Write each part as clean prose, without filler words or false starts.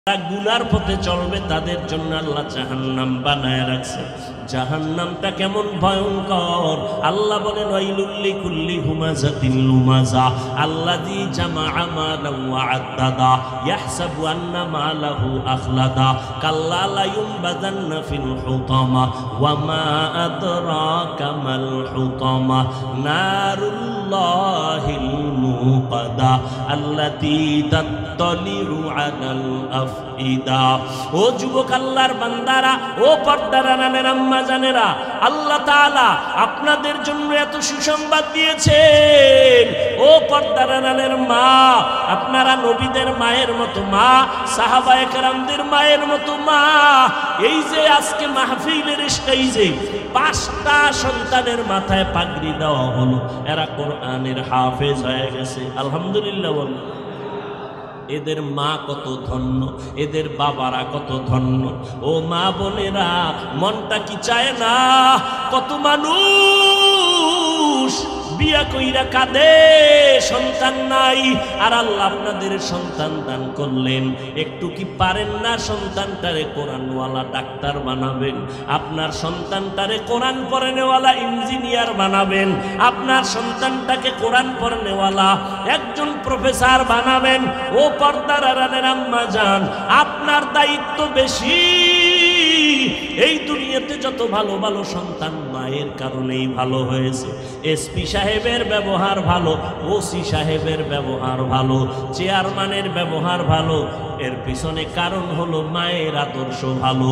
গুনার পথে চলবে তাদের জন্য আল্লাহ জাহান্নাম বানায় রাখছে। জাহান্নামটা কেমন ভয়ঙ্কর! আল্লাহ বলেন ওয়াইলুল লিকুল্লি হুমাযাতিন লুমাযা আল্লাযী জামাআ মালান ওয়া আদ্দাদা ইয়াহসাবু আন্না মালাহু আখলাদা কাল্লা লা ইউনবাযান্না ফিল হুতামা ওয়া মা আদরাকা মাল হুতামা নারুল্লাহিল মুকাদা আল্লাতী তাত্তালিউ আলাল আফইদা। ও যুবক আল্লাহর বান্দারা, ও পর্দার আড়ালের আম্মা জানেরা, আল্লাহ তাআলা আপনাদের জন্য এত সুসংবাদ দিয়েছেন। ও পর্দার আড়ালের মা, আপনারা নবীদের মায়ের মতো মা, সাহাবায়ে কেরামদের মায়ের মতো মা। এই যে আজকে মাহফিলের স্টেজে 5টা সন্তানের মাথায় পাগড়ি দেওয়া হলো, এরা কোরআনের হাফেজ হয়ে গেছে। আলহামদুলিল্লাহ বল। এদের মা কত ধন্য, এদের বাবারা কত ধন্য। ও মা বোনেরা, মনটা কি চায় না? কত মানুষ বিয়া কইরা কাঁদে, সন্তান নাই, আর আল্লাহ আপনাদের সন্তান দান করলেন। একটু কি পারেন না সন্তানটারে কোরআনওয়ালা ডাক্তার বানাবেন? আপনার সন্তানটারে কোরআন পড়ানেওয়ালা ইঞ্জিনিয়ার বানাবেন? আপনার সন্তানটাকে কোরআন পড়ানেওয়ালা একজন প্রফেসর বানাবেন? ও পর্দার আড়ালের আম্মা জান, আপনার দায়িত্ব বেশি। এই দুনিয়াতে যত ভালো ভালো সন্তান মায়ের কারণেই ভালো হয়েছে। এসপি সাহেবের ব্যবহার ভালো, ওসি সাহেবের ব্যবহার ভালো, চেয়ারম্যানের ব্যবহার ভালো, এর পিছনে কারণ হলো মায়ের আদর্শ ভালো।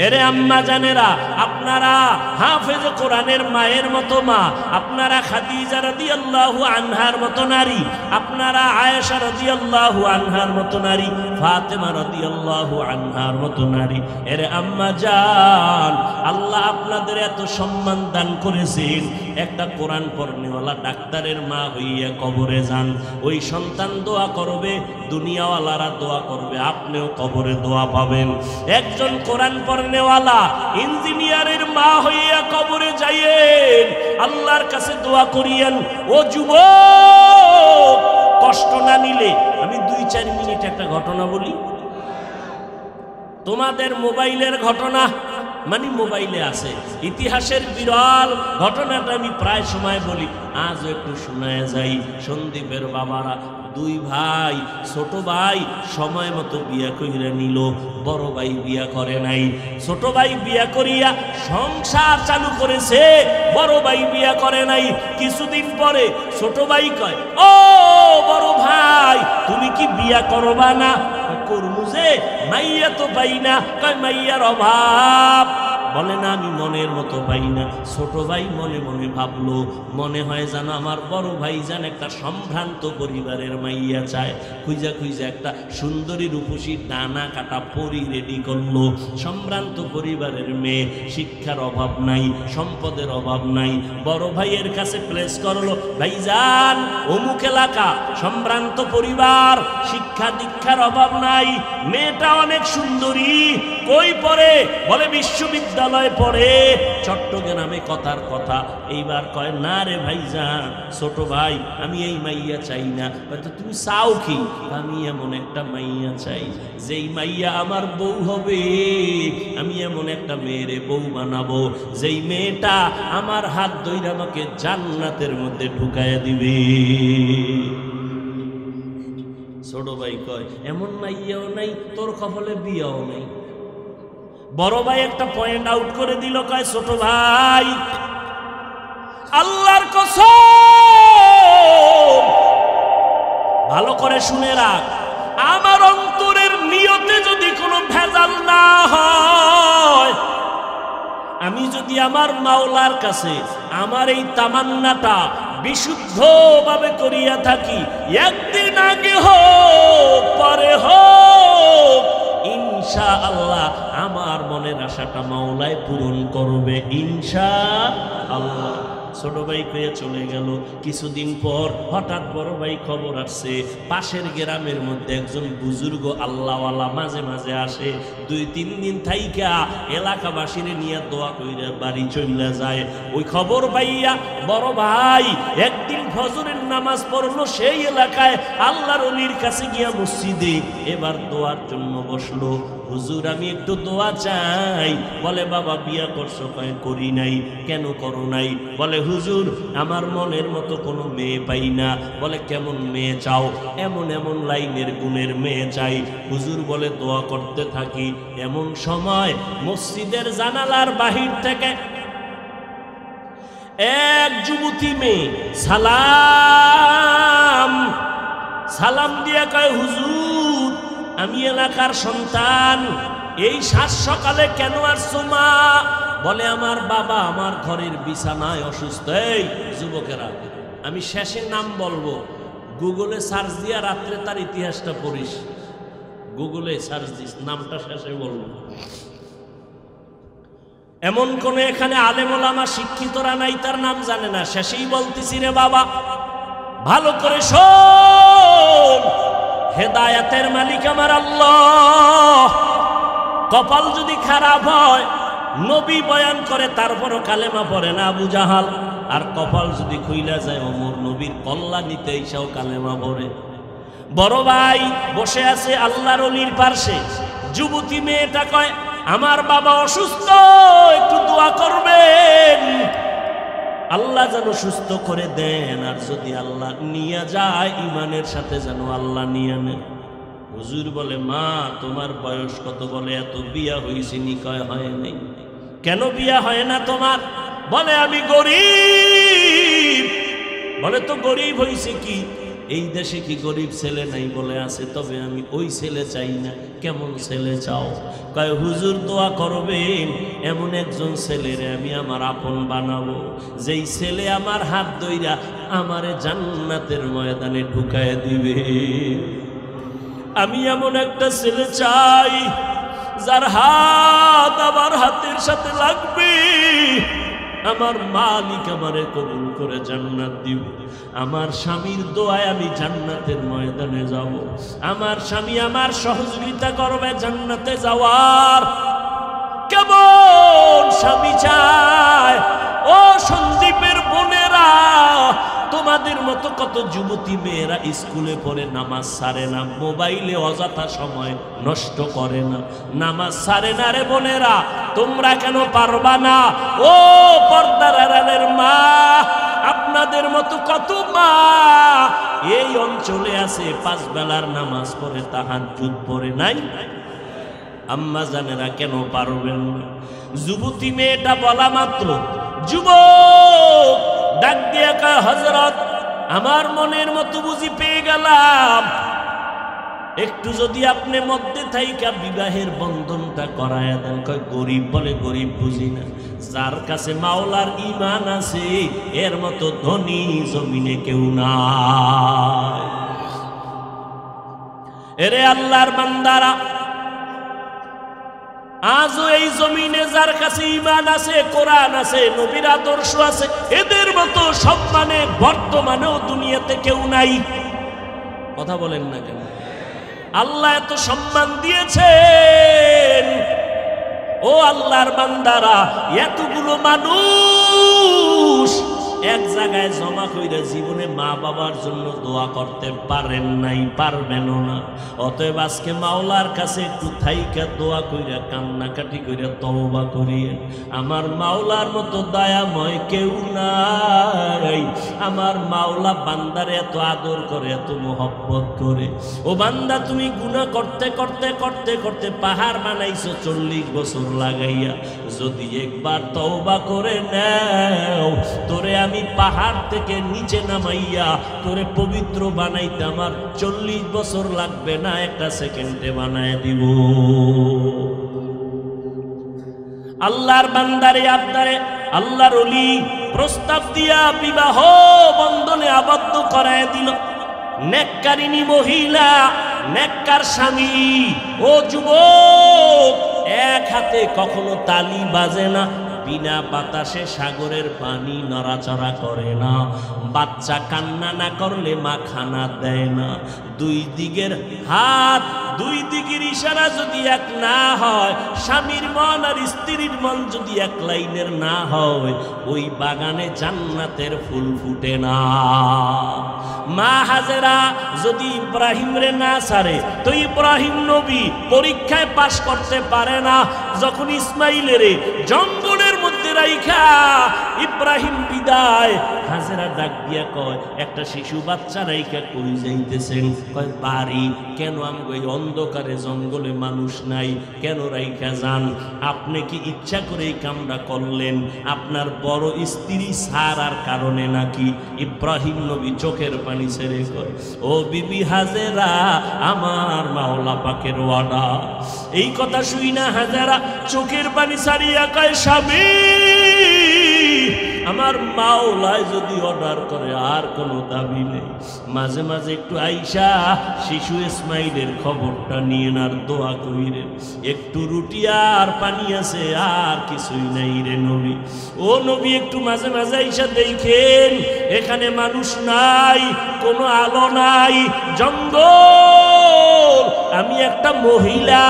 এরে আম্মা জানেরা, আপনারা হাফেজ কোরআনের মায়ের মতো মা, আপনারা খাদিজা রাদিয়াল্লাহু আনহার মতো নারী, আপনারা আয়েশা রাদিয়াল্লাহু আনহার মতো নারী, ফাতেমা রাদিয়াল্লাহু আনহার মতো নারী। এরে আম্মা জান, আল্লাহ আপনাদের এত সম্মান দান করেছেন। একটা কোরআন পড়নেওয়ালা ডাক্তারের মা হইয়া কবরে যান, ওই সন্তান দোয়া করবে, দুনিয়াওয়ালারা দোয়া করবে, আপনিও কবরে দোয়া পাবেন। একজন কোরআন পড়নেওয়ালা ইঞ্জিনিয়ারের মা হইয়া কবরে যাইয়েন, আল্লাহর কাছে দোয়া করিয়েন। ও যুবক, কষ্ট না নিলে আমি 2-4 মিনিট একটা ঘটনা বলি। তোমাদের মোবাইলের ঘটনা মানে মোবাইলে আছে, ইতিহাসের বিরল ঘটনাটা আমি প্রায় সময় বলি, আজও একটু শোনায় যাই। সন্দীপের বাবারা 2 ভাই, ছোট ভাই সময় মতো বিয়া কইরা নিল, বড় ভাই বিয়া করে নাই। ছোট ভাই বিয়া করিয়া সংসার চালু করেছে, বড় ভাই বিয়া করে নাই। কিছুদিন পরে ছোট ভাই কয়, ও বড় ভাই, তুমি কি বিয়া করবা না? করবো যে, মাইয়া তো পাই না। কয় মাইয়ার অভাব। বলে না, আমি মনের মতো পাই না। ছোট ভাই মনে মনে ভাবলো, মনে হয় যেন আমার বড় ভাই যেন একটা সম্ভ্রান্ত পরিবারের মাইয়া চায়। খুঁজা খুঁজা একটা সুন্দরী রূপসী ডানা কাটা পরি রেডি করলো। সম্ভ্রান্ত পরিবারের মেয়ে, শিক্ষার অভাব নাই, সম্পদের অভাব নাই। বড় ভাইয়ের কাছে প্লেস করলো, ভাইজান অমুক এলাকা, সম্ভ্রান্ত পরিবার, শিক্ষা দীক্ষার অভাব নাই, মেয়েটা অনেক সুন্দরী। কই পড়ে? বলে বিশ্ববিদ্যালয় পড়ে, চট্টগ্রামে। কথার কথা। এইবার কয়, না রে ভাইজান, ছোট ভাই, আমি এই মাইয়া চাই না। হয়তো তুমি চাও কি? আমি এমন একটা মাইয়া চাই, যেই মাইয়া আমার বউ হবে। আমি এমন একটা মেয়েরে বউ বানাবো, যেই মেয়েটা আমার হাত ধইরা আমাকে জান্নাতের মধ্যে ঢুকাইয়া দিবে। ছোট ভাই কয়, এমন মাইয়াও নাই, তোর কপালে বিয়াও নাই। বড় ভাই একটা পয়েন্ট আউট করে দিল, কয়, ছোট ভাই, আল্লাহর কসম, ভালো করে শুনে রাখ, আমার অন্তরের নিয়তে যদি কোনো ভেজাল না হয়, আমি যদি আমার মাওলার কাছে আমার এই তামান্নাটা বিশুদ্ধভাবে করিয়া থাকি, একদিন আগে হোক পরে হোক, ইনশাআল্লাহ আমার মনের আশাটা মাওলাই পূরণ করবে, ইনশাআল্লাহ। ছোট ভাই কয়ে চলে গেল। কিছুদিন পর হঠাৎ বড় ভাই খবর আসছে পাশের গ্রামের মধ্যে একজন বুজুর্গ আল্লাহওয়ালা মাঝে মাঝে আসে, 2-3 দিন থাইকা এলাকাবাসীর নিয়ে দোয়া কইরা বাড়ি চলে যায়। ওই খবর পাইয়া বড় ভাই একদিন ফজরের নামাজ পড়লো সেই এলাকায় আল্লাহর ওলির কাছে গিয়া মসজিদে, এবার দোয়ার জন্য বসলো। হুজুর আমি একটু দোয়া চাই। বলে বাবা বিয়া করছো? কয় করি নাই। কেন করো নাই? বলে হুজুর আমার মনের মতো কোনো মেয়ে পাই না। বলে কেমন মেয়ে চাও? এমন এমন লাইনের গুণের মেয়ে চাই। হুজুর বলে দোয়া করতে থাকি। এমন সময় মসজিদের জানালার বাহির থেকে এক যুবতী মেয়ে সালাম দিয়া কয় হুজুর আমি এলাকার সন্তান, এই সাত সকালে কেন আসছো মা? বলে আমার বাবা আমার ঘরের বিছানায় অসুস্থ। এই যুবকেরা আমি শেষে নাম বলবো, গুগলে সার্চ দিয়া রাত্রে তার ইতিহাসটা পড়িস, গুগলে সার্চ দিস, নামটা শেষে বলবো। এমন কোন এখানে আলেম ওলামা শিক্ষিতরা নাই তার নাম জানে না, শেষেই বলতেছি রে বাবা ভালো করে শোন। হেদায়েতের মালিক আমার আল্লাহ। কপাল যদি খারাপ হয় নবী বয়ান করে তারপরও কালেমা পড়ে না আবু জাহাল, আর কপাল যদি খুইলা যায় ওমর নবীর কল্লা নিতে এসেও কালেমা পড়ে। বড় ভাই বসে আছে আল্লাহর ওলির পাশে, যুবতী মেয়েটা কয় আমার বাবা অসুস্থ, একটু দোয়া করবেন আল্লাহ যেন সুস্থ করে দেন, আর যদি আল্লাহ নিয়ে যায় ইমানের সাথে যেন আল্লাহ নিয়ে নেন। হুজুর বলে মা তোমার বয়স কত? বলে এত, বিয়া হয়েছে নি? কয় হয় নাই। কেন বিয়া হয় না তোমার? বলে আমি গরিব। বলে তো গরিব হয়েছে কি, এই দেশে কি গরিব ছেলে নাই? বলে আছে, তবে আমি ওই ছেলে চাই না। কেমন ছেলে চাও? কয় হুজুর দোয়া করবেন এমন একজন ছেলেরে আমি আমার আপন বানাবো, যেই ছেলে আমার হাত ধইরা আমারে জান্নাতের ময়দানে ঢুকায় দিবে। আমি এমন একটা ছেলে চাই যার হাত আমার হাতের সাথে লাগবে, আমার মালিক আমারে কবুল করে জান্নাত দিবে। আমার স্বামীর দোয়ায় আমি জান্নাতের ময়দানে যাব, আমার স্বামী আমার সহযোগিতা করবে জান্নাতে যাওয়ার। কেমন স্বামী চায়? ও সন্দীপের বোনেরা, তোমাদের মতো কত যুবতী মেয়েরা স্কুলে পড়ে নামাজ ছাড়ে না, মোবাইলে অযথা সময় নষ্ট করে না, নামাজ ছাড়ে না রে বোনেরা, তোমরা কেন পারবা না? ও পর্দার আড়ালের মা, আপনাদের মতো কত মা এই অঞ্চলে আছে 5 বেলার নামাজ পড়ে তাহাজ্জুদ পড়ে নাই। আম্মা জানেরা কেন পারবেন না? যুবতী মেয়েটা বলা মাত্র যুবক ডাক দিয়া কয় হযরত আমার মনের মতো বুঝি পেয়ে গেলাম, একটু যদি আপনি মধ্যে থাইকা বিবাহের বন্ধনটা করায়া দেন। কয় গরিব? বলে গরিব বুঝি না, যার কাছে মাওলার ঈমান আছে এর মতো ধনী জমিনে কেউ নাই। এরে আল্লাহর বান্দারা, আজও এই জমিনে যার কাছে ঈমান আছে, কোরআন আছে, নবীর আদর্শ আছে, এদের মতো সম্মানে বর্তমানেও দুনিয়াতে কেউ নাই। কথা বলেন না কেন? আল্লাহ এত সম্মান দিয়েছেন। ও আল্লাহর বান্দারা, এতগুলো মানুষ এক জায়গায় জমা কইরা জীবনে মা বাবার জন্য দোয়া করতে পারেন নাই, পারবেনও না। অতএব আজকে মাওলার কাছে একটু থাইকা দোয়া কইরা কান্নাকাটি কইরা তওবা করিয়ে, আমার মাওলার মতো দয়াময় কেউ নাই। আমার মাওলা বান্দারে এত আদর করে, এত মোহব্বত করে। ও বান্দা তুমি গুনাহ করতে করতে করতে করতে পাহাড় বানাইছো 40 বছর লাগাইয়া, যদি একবার তওবা করে নাও, তোরে আমি পাহাড় থেকে নিচে নামাইয়া তোরে পবিত্র বানাইতে আমার 40 বছর লাগবে না, 1 সেকেন্ডে বানায় দিব। আল্লাহর বান্দারে আপনারে আল্লাহর ওলি প্রস্তাব দিয়া বিবাহ বন্ধনে আবদ্ধ করায় দিল। নেককারিনী মহিলা, নেককার স্বামী। ও যুবক, এক হাতে কখনো তালি বাজে না, বিনা বাতাসে সাগরের পানি নড়াচড়া করে না, বাচ্চা কান্না না করলে মা খানা দেয় না, দুই দিকের হাত দুই দিকের ইশারা যদি এক না হয়, স্বামীর মন আর স্ত্রীর মন যদি এক লাইনের না হয়, ওই বাগানে জান্নাতের ফুল ফুটে না। মা হাজেরা যদি ইব্রাহিমরে না ছাড়ে তো ইব্রাহিম নবী পরীক্ষায় পাশ করতে পারে না। যখন ইসমাইলের জঙ্গলের মধ্যে রাইখা ইব্রাহিম বিদায়, হাজেরা ডাক দিয়া কয়, একটা শিশু বাচ্চা রাইখা কই যাইতেছেন? কয় বাড়ি। কেন? আমগো এই অন্ধকারে জঙ্গলে মানুষ নাই, কেন রাইখা যান? আপনি কি ইচ্ছা করে এই কামটা করলেন? আপনার বড় স্ত্রী সারার কারণে নাকি? ইব্রাহিম নবী চোখের পানি ছেড়ে কয়, ও বিবি হাজেরা, আমার মাওলা পাকের ওয়াদা। এই কথা শুই না হাজেরা চোখের পানি ছাড়িয়া কয়, স্বামী, আমার মাওলায় যদি অর্ডার করে আর কোনো দাবি নেই। মাঝে মাঝে একটু আইসা শিশু ইসমাইলের খবরটা নিয়ে আর দোয়া কইরেন। একটু রুটি আর পানি আছে, আর কিছুই নাই রে নবী। ও নবী, একটু মাঝে মাঝে আইসা দেখেন, এখানে মানুষ নাই, কোনো আলো নাই, জঙ্গল। আমি একটা মহিলা,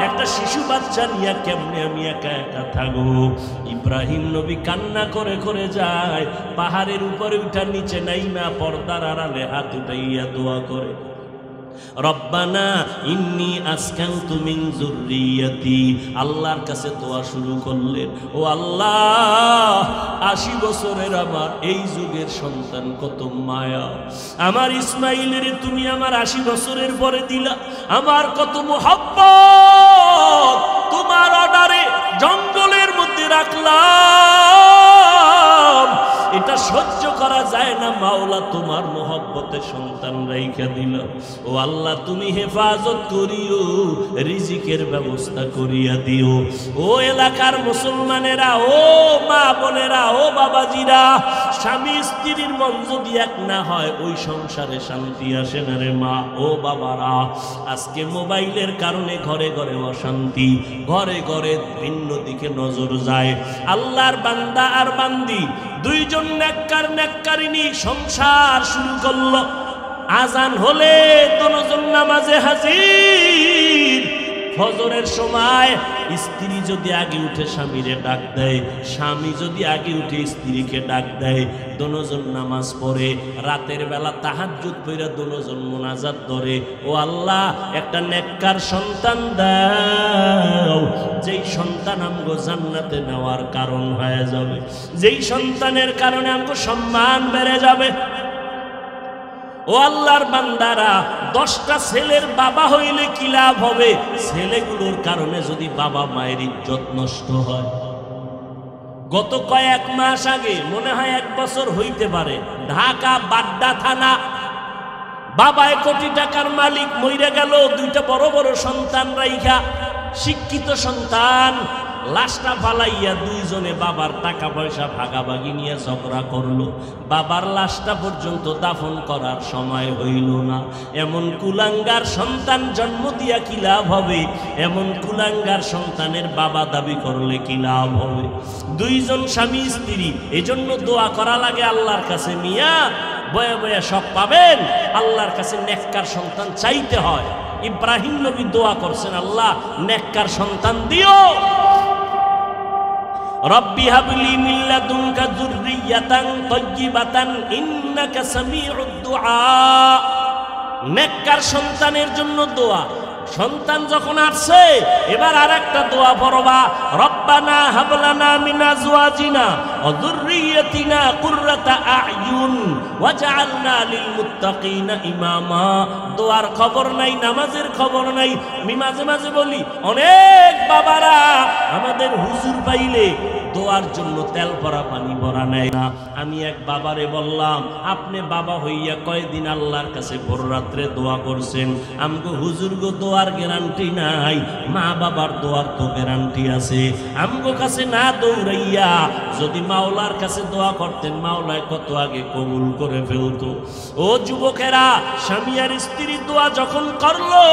একটা শিশু বাচ্চা নিয়ে কেমনে আমি একা একা থাকবো? ইব্রাহিম নবী কান্না করে করে যায়, পাহাড়ের উপরে উঠা নিচে নাইমা পর্দার আড়ালে হাত উঠাইয়া দোয়া করে, রব্বানা ইন্নী আসকানতু মিন যুররিয়াতি। আল্লাহর কাছে দোয়া শুরু করলেন, ও আল্লাহ, 80 বছরের আমার এই যুগের সন্তান কত মায়া। আমার ইসমাইলের তুমি আমার 80 বছরের পরে দিলা, আমার কত মুহাব্বত, তোমার অর্ডারে জঙ্গলের মধ্যে রাখলাম, এটা সহ্য করা যায় না। মাওলা, তোমার মোহব্বতে সন্তান রাইখা দিল। ও আল্লাহ, তুমি হেফাজত করিও, রিজিকের ব্যবস্থা করিয়া দিও। ও এলাকার মুসলমানেরা, ও মা বোনেরা, ও বাবাজিরা, স্বামী স্ত্রীর মন যদি এক না হয়, ওই সংসারে শান্তি আসে না রে মা। ও বাবারা, আজকে মোবাইলের কারণে ঘরে ঘরে অশান্তি, ঘরে ঘরে ভিন্ন দিকে নজর যায়। আল্লাহর বান্দা আর বান্দি দুইজন নেককার নেককারিনী সংসার শুরু করলো। আজান হলে দুজন নামাজে হাজির। ফজরের সময় স্ত্রী যদি আগে উঠে স্বামীরে ডাক দেয়, স্বামী যদি আগে উঠে স্ত্রীকে ডাক দেয়, দুজন নামাজ পড়ে। রাতের বেলা তাহাজ্জুদ পড়ে দুজন মুনাজাত ধরে, ও আল্লাহ, একটা নেককার সন্তান দাও, যেই সন্তান আমগো জান্নাতে নেওয়ার কারণ হয়ে যাবে, যেই সন্তানের কারণে আমগো সম্মান বেড়ে যাবে। ও আল্লাহর বান্দারা, 10টা ছেলের বাবা হইলে কি লাভ হবে? ছেলেগুলোর কারণে যদি বাবা মায়ের ইজ্জত নষ্ট হয়। গত কয়েক মাস আগে, মনে হয় 1 বছর হইতে পারে, ঢাকা বাড্ডা থানা, বাবা 1 কোটি টাকার মালিক মইরা গেল, 2টা বড় বড় সন্তান রাইখা, শিক্ষিত সন্তান। লাশটা ফালাইয়া দুইজনে বাবার টাকা পয়সা ভাগাভাগি নিয়ে ঝগড়া করলো। বাবার লাশটা পর্যন্ত দাফন করার সময় হইল না। এমন কুলাঙ্গার সন্তান জন্ম দিয়া কি লাভ হবে? এমন কুলাঙ্গার সন্তানের বাবা দাবি করলে কি লাভ হবে? দুইজন স্বামী স্ত্রী, এজন্য দোয়া করা লাগে আল্লাহর কাছে। মিয়া, বয়ে বয়ে সব পাবেন, আল্লাহর কাছে নেককার সন্তান চাইতে হয়। ইব্রাহিম নবী দোয়া করছেন, আল্লাহ নেককার সন্তান দিও। রব্বি হাবলি মিন লাদুনকা যুররিয়াতান তাইয়্যিবাতান ইন্নাকা সামিউদ দুআ। নেককার সন্তানের জন্য দোয়া। সন্তান যখন আসছে, এবার আরেকটা দোয়া পড়বা, রব্বানা হাবলানা মিন আজওয়াজিনা ওয়া যুররিয়াতিনা কুররাতা আ'য়ুন ওয়াজআলনা লিল মুত্তাকিনা ইমামা। দোয়ার খবর নাই, নামাজের খবর নাই। আমি মাঝে মাঝে বলি, অনেক বাবারা আমাদের হুজুর পাইলে দোয়ার জন্য তেল ভরা পানি ভরা নেয় না। আমি এক বাবারে বললাম, আপনি বাবা হইয়া কয়দিন আল্লাহর কাছে ভোর রাত্রে দোয়া করছেন? আমগো হুজুর গো দোয়ার গ্যারান্টি নাই, মা বাবার দোয়ার তো গ্যারান্টি আছে। আমগো কাছে না দৌড়াইয়া যদি মাওলার কাছে দোয়া করতেন, মাওলায় কত আগে কবুল করে ফেলতো। ও যুবকেরা, স্বামী আর স্ত্রী দোয়া যখন করলো,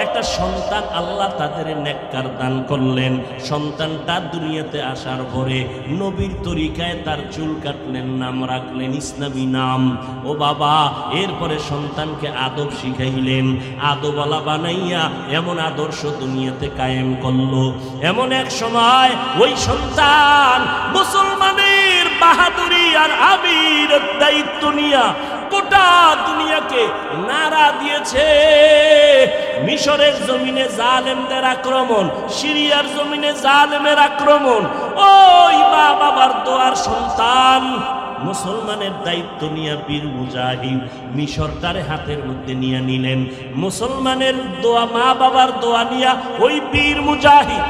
একটা সন্তান আল্লাহ তাদের নেককার দান করলেন। সন্তানটা দুনিয়াতে আসার পরে নবীর তরিকায় তার চুল কাটলেন, নাম রাখলেন ইসলামী নাম। ও বাবা, এরপরে সন্তানকে আদব শিখাইলেন, আদবওয়ালা বানাইয়া এমন আদর্শ দুনিয়াতে কায়েম করলো। এমন এক সময় ওই সন্তান মুসলমানের বাহাদুরি আর আমির দায়িত্ব নিয়া গোটা দুনিয়াকে নাড়া দিয়েছে। মিশরের জমিনে জালেমদের আক্রমণ, সিরিয়ার জমিনে জালেমের আক্রমণ। ওই মা বাবার দোয়ার সন্তান মুসলমানের দায়িত্ব নিয়ে বীর মুজাহিদ মিশরটারে হাতের মধ্যে নিয়ে নিলেন। মুসলমানের দোয়া, মা বাবার দোয়া নিয়া ওই বীর মুজাহিদ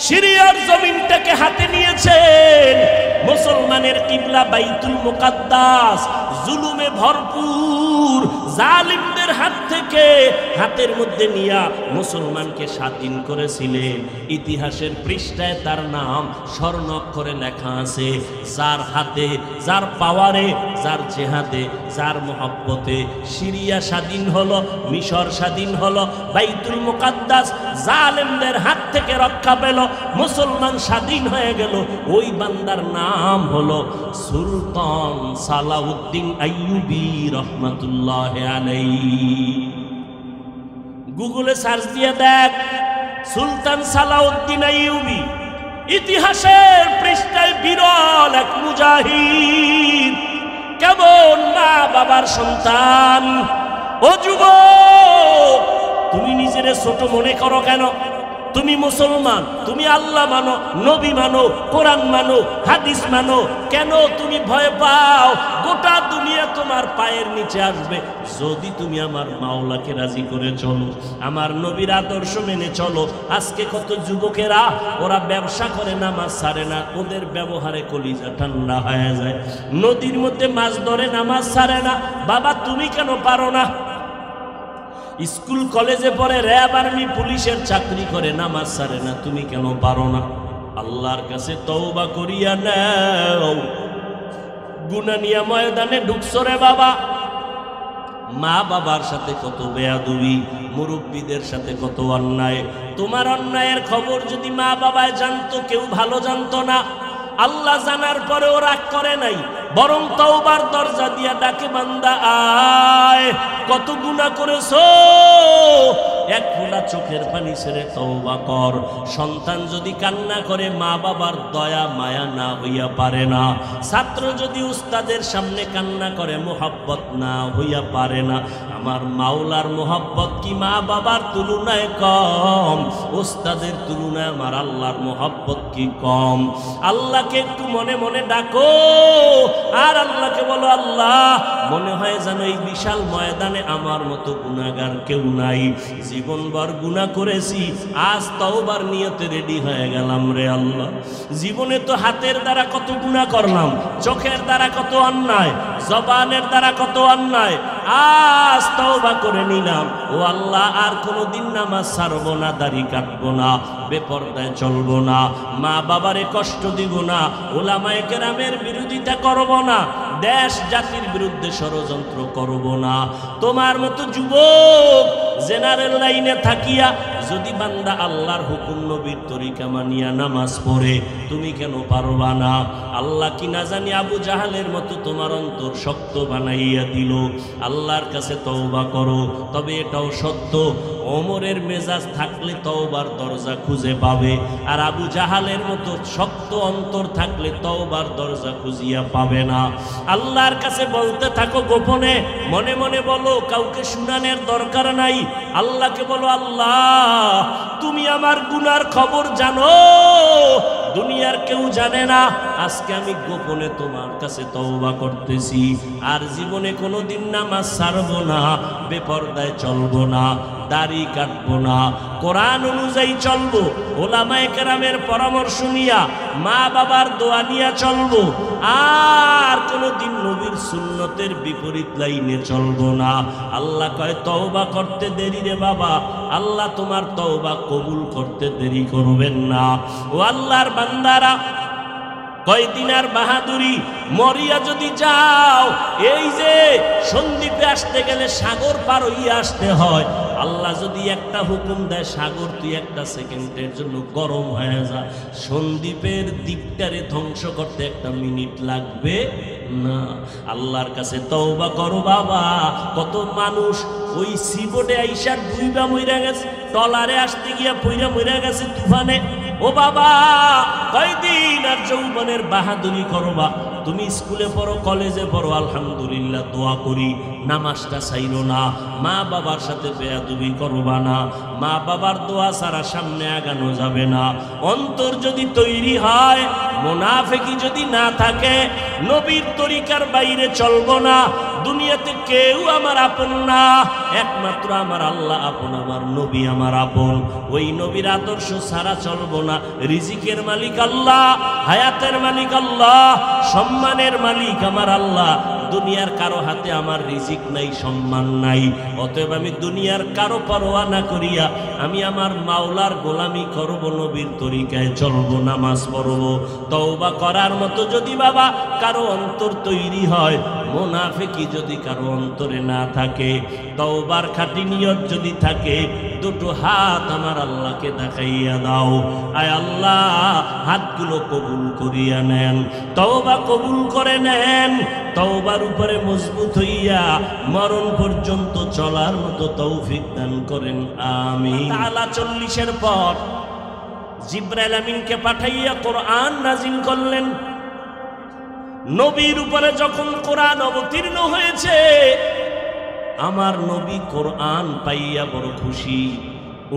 সিরিয়ার জমিনটাকে হাতে নিয়েছেন। মুসলমানের কিবলা বাইতুল মুকাদ্দাস জুলুমে ভরপুর জালিমদের হাত থেকে হাতের মধ্যে নিয়া মুসলমানকে স্বাধীন করেছিলেন। ইতিহাসের পৃষ্ঠায় তার নাম স্বর্ণাক্ষরে লেখা আছে। যার হাতে, যার পাওয়ারে, যার জেহাদে, যার মোহাব্বতে সিরিয়া স্বাধীন হলো, মিশর স্বাধীন হলো, বাইতুল মুকাদ্দাস জালিমদের হাত থেকে রক্ষা পেল, মুসলমান স্বাধীন হয়ে গেল। ওই বান্দার নাম হলো সুলতান সালাউদ্দিন আইয়ুবী রহমাতুল্লাহ আলাইহি। গুগলে সার্চ দিয়ে দেখ, সুলতান সালাউদ্দিন আইয়ুবী ইতিহাসের পৃষ্ঠায় বিরল এক মুজাহিদ। কেমন মা বাবার সন্তান। ও যুবক, তুমি নিজেরে ছোট মনে করো কেন? তুমি মুসলমান, তুমি আল্লাহ মানো, নবী মানো, কোরআন মানো, হাদিস মানো, কেন তুমি ভয় পাও? গোটা দুনিয়া তোমার পায়ের নিচে আসবে যদি তুমি আমার মাওলাকে রাজি করে চলো, আমার নবীর আদর্শ মেনে চলো। আজকে কত যুবকেরা ওরা ব্যবসা করে, নামাজ ছাড়ে না, ওদের ব্যবহারে কলিজা ঠান্ডা হয়ে যায়। নদীর মধ্যে মাছ ধরে, নামাজ ছাড়ে না। বাবা, তুমি কেন পারো না? স্কুল কলেজে পড়ে, র্যাব আর্মি পুলিশের চাকরি করে, নামাজ ছাড়ে না, তুমি কেন পারো না? আল্লাহর কাছে তওবা করিয়া নাও। গুনাহ নিয়ে ময়দানে ঢুকছো রে বাবা। মা বাবার সাথে কত বেয়াদবি, মুরব্বীদের সাথে কত অন্যায়। তোমার অন্যায়ের খবর যদি মা বাবায় জানতো, কেউ ভালো জানতো না। আল্লাহ জানার পরেও রাগ করে নাই, বরং তওবার দরজা দিয়া ডাকে, বান্দা আয়, কত গুনাহ করেছো, এক ফোঁটা চোখের পানি ছেড়ে তওবা কর। সন্তান যদি কান্না করে, মা বাবার দয়া মায়া না হইয়া পারে না। ছাত্র যদি উস্তাদের সামনে কান্না করে, মোহাব্বত না হইয়া পারে না। আমার মাওলার মোহাব্বত কি মা বাবার তুলনায় কম? উস্তাদের তুলনায় আমার আল্লাহর মোহাব্বত কি কম? আল্লাহকে একটু মনে মনে ডাকো, আর আল্লাহকে বলো, আল্লাহ, মনে হয় যেন এই বিশাল ময়দানে আমার মতো গুনাহগার কেউ নাই। জীবনভর গুনাহ করেছি, আজ তওবার নিয়তে রেডি হয়ে গেলাম রে আল্লাহ। জীবনে তো হাতের দ্বারা কত গুনাহ করলাম, চোখের দ্বারা কত অন্যায়, জবানের দ্বারা কত অন্যায়, আজ তওবা করে নিলাম। ও আল্লাহ, আর কোনোদিন নামাজ ছাড়বো না, দাড়ি কাটবো না, বেপরদায় চলবো না, মা বাবারে কষ্ট দিব না, ওলামায়ে কেরামের বিরোধিতা করব না, দেশ জাতির বিরুদ্ধে ষড়যন্ত্র করব না। তোমার মতো যুবক জেনারেল লাইনে থাকিয়া যদি বান্দা আল্লাহর হুকুম নবীর তরিকা মানিয়া নামাজ পড়ে, তুমি কেন পারবা না? আল্লাহ কি না জানি আবু জাহালের মতো তোমার অন্তর শক্ত বানাইয়া দিল। আল্লাহর কাছে তওবা করো। তবে এটাও সত্য, ওমরের মেজাজ থাকলে তওবার দরজা খুঁজে পাবে, আর আবু জাহালের মতো শক্ত অন্তর থাকলে তওবার দরজা খুঁজিয়া পাবে না। আল্লাহর কাছে বলতে থাকো গোপনে, মনে মনে বলো, কাউকে শুনানোর দরকার নাই। আল্লাহকে বলো, আল্লাহ, তুমি আমার গুনার খবর জানো, দুনিয়ার কেউ জানে না। আজকে আমি গোপনে তোমার কাছে তওবা করতেছি, আর জীবনে কোনোদিন নামাজ ছাড়বো না, বেপরদায় চলবো না, দাড়ি কাটবো না, কোরআন অনুযায়ী চলবো, ওলামায়ে কেরামের পরামর্শ নিয়া, মা বাবার দোয়া নিয়া চলবো, আর কোনোদিন নবীর সুন্নতের বিপরীত লাইনে চলবো না। আল্লাহ কয়, তওবা করতে দেরি রে বাবা, আল্লাহ তোমার তওবা কবুল করতে দেরি করবেন না। ও আল্লাহর বান্দারা, কয়দিন আর বাহাদুরি, মরিয়া যদি যাও, এই যে সন্দ্বীপে আসতে গেলে সাগর পার হইয়া আসতে হয়, আল্লাহ যদি একটা হুকুম দেয় সাগর তুই একটা সেকেন্ডের জন্য গরম হয়ে যা, সন্দ্বীপের দ্বীপটারে ধ্বংস করতে একটা মিনিট লাগবে না। আল্লাহর কাছে তওবা করো বাবা। কত মানুষ ওই সিবোর্ডে আইসা ডুইবা মইরা গেছে, টলারে আসতে গিয়া পইরা মইরা গেছে তুফানে। ও বাবা, কয়দিন আর যৌবনের বাহাদুরি করবা? তুমি স্কুলে পড়ো, কলেজে পড়ো, আলহামদুলিল্লাহ দোয়া করি, নামাজটা চাইরো না, মা বাবার সাথে বেয়াদবি করবা না, মা বাবার দোয়া ছাড়া সামনে আগানো যাবে না। অন্তর যদি তৈরি হয়, মুনাফিকি যদি না থাকে, নবীর তরিকার বাইরে চলবো না। দুনিয়াতে কেউ আমার আপন না, একমাত্র আমার আল্লাহ আপন, আমার নবী আমার আপন। ওই নবীর আদর্শ ছাড়া চলবো না। রিজিকের মালিক আল্লাহ, হায়াতের মালিক আল্লাহ, সম্মানের মালিক আমার আল্লাহ। দুনিয়ার কারো হাতে আমার রিজিক নাই, সম্মান নাই। অতএব আমি দুনিয়ার কারো পরোয়া না করিয়া আমি আমার মাওলার গোলামি করব, নবীর তরিকায় চলব, নামাজ পড়ব। তওবা করার মতো যদি বাবা কারো অন্তর তৈরি হয়, মুনাফিকি যদি কারো অন্তরে না থাকে, তওবার খাঁটি নিয়ত যদি থাকে, দুটো হাত আমার আল্লাহকে দেখাইয়া দাও। আয় আল্লাহ, হাতগুলো কবুল করিয়া নেন, তওবা কবুল করে নেন। তওবার উপরে মজবুত হইয়া মরণ পর্যন্ত চলার মতো তৌফিক দান করেন, আমিন। তাআলা 40-এর পর জিবরাইল আমিনকে পাঠাইয়া কোরআন নাজিল করলেন। নবীর উপরে যখন কোরআন অবতীর্ণ হয়েছে, আমার নবী কোরআন পাইয়া বড় খুশি।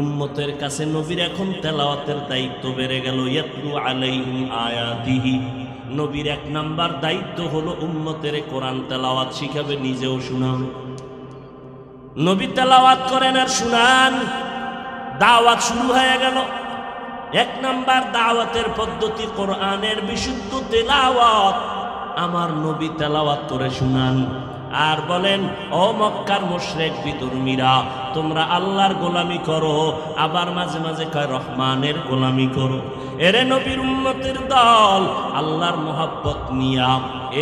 উম্মতের কাছে নবীর এখন তেলাওয়াতের দায়িত্ব বেড়ে গেল। ইয়াতলু আলাইহিম আয়াতিহি, নবীর 1 নাম্বার দায়িত্ব হলো উম্মতের কোরআন তেলাওয়াত শিখাবে, নিজেও শুনান। নবী তেলাওয়াত করেন আর শুনান, দাওয়াত শুরু হয়ে গেল। 1 নাম্বার দাওয়াতের পদ্ধতি কোরআনের বিশুদ্ধ তেলাওয়াত। আমার নবী তেলাওয়াত করে শুনান আর বলেন, ও মক্কার মুশরিক বিধর্মীরা, তোমরা আল্লাহর গোলামি করো, আবার মাঝে মাঝে কয় রহমানের গোলামি করো। এরে নবীর উম্মতের দল, আল্লাহর মোহাব্বত নিয়া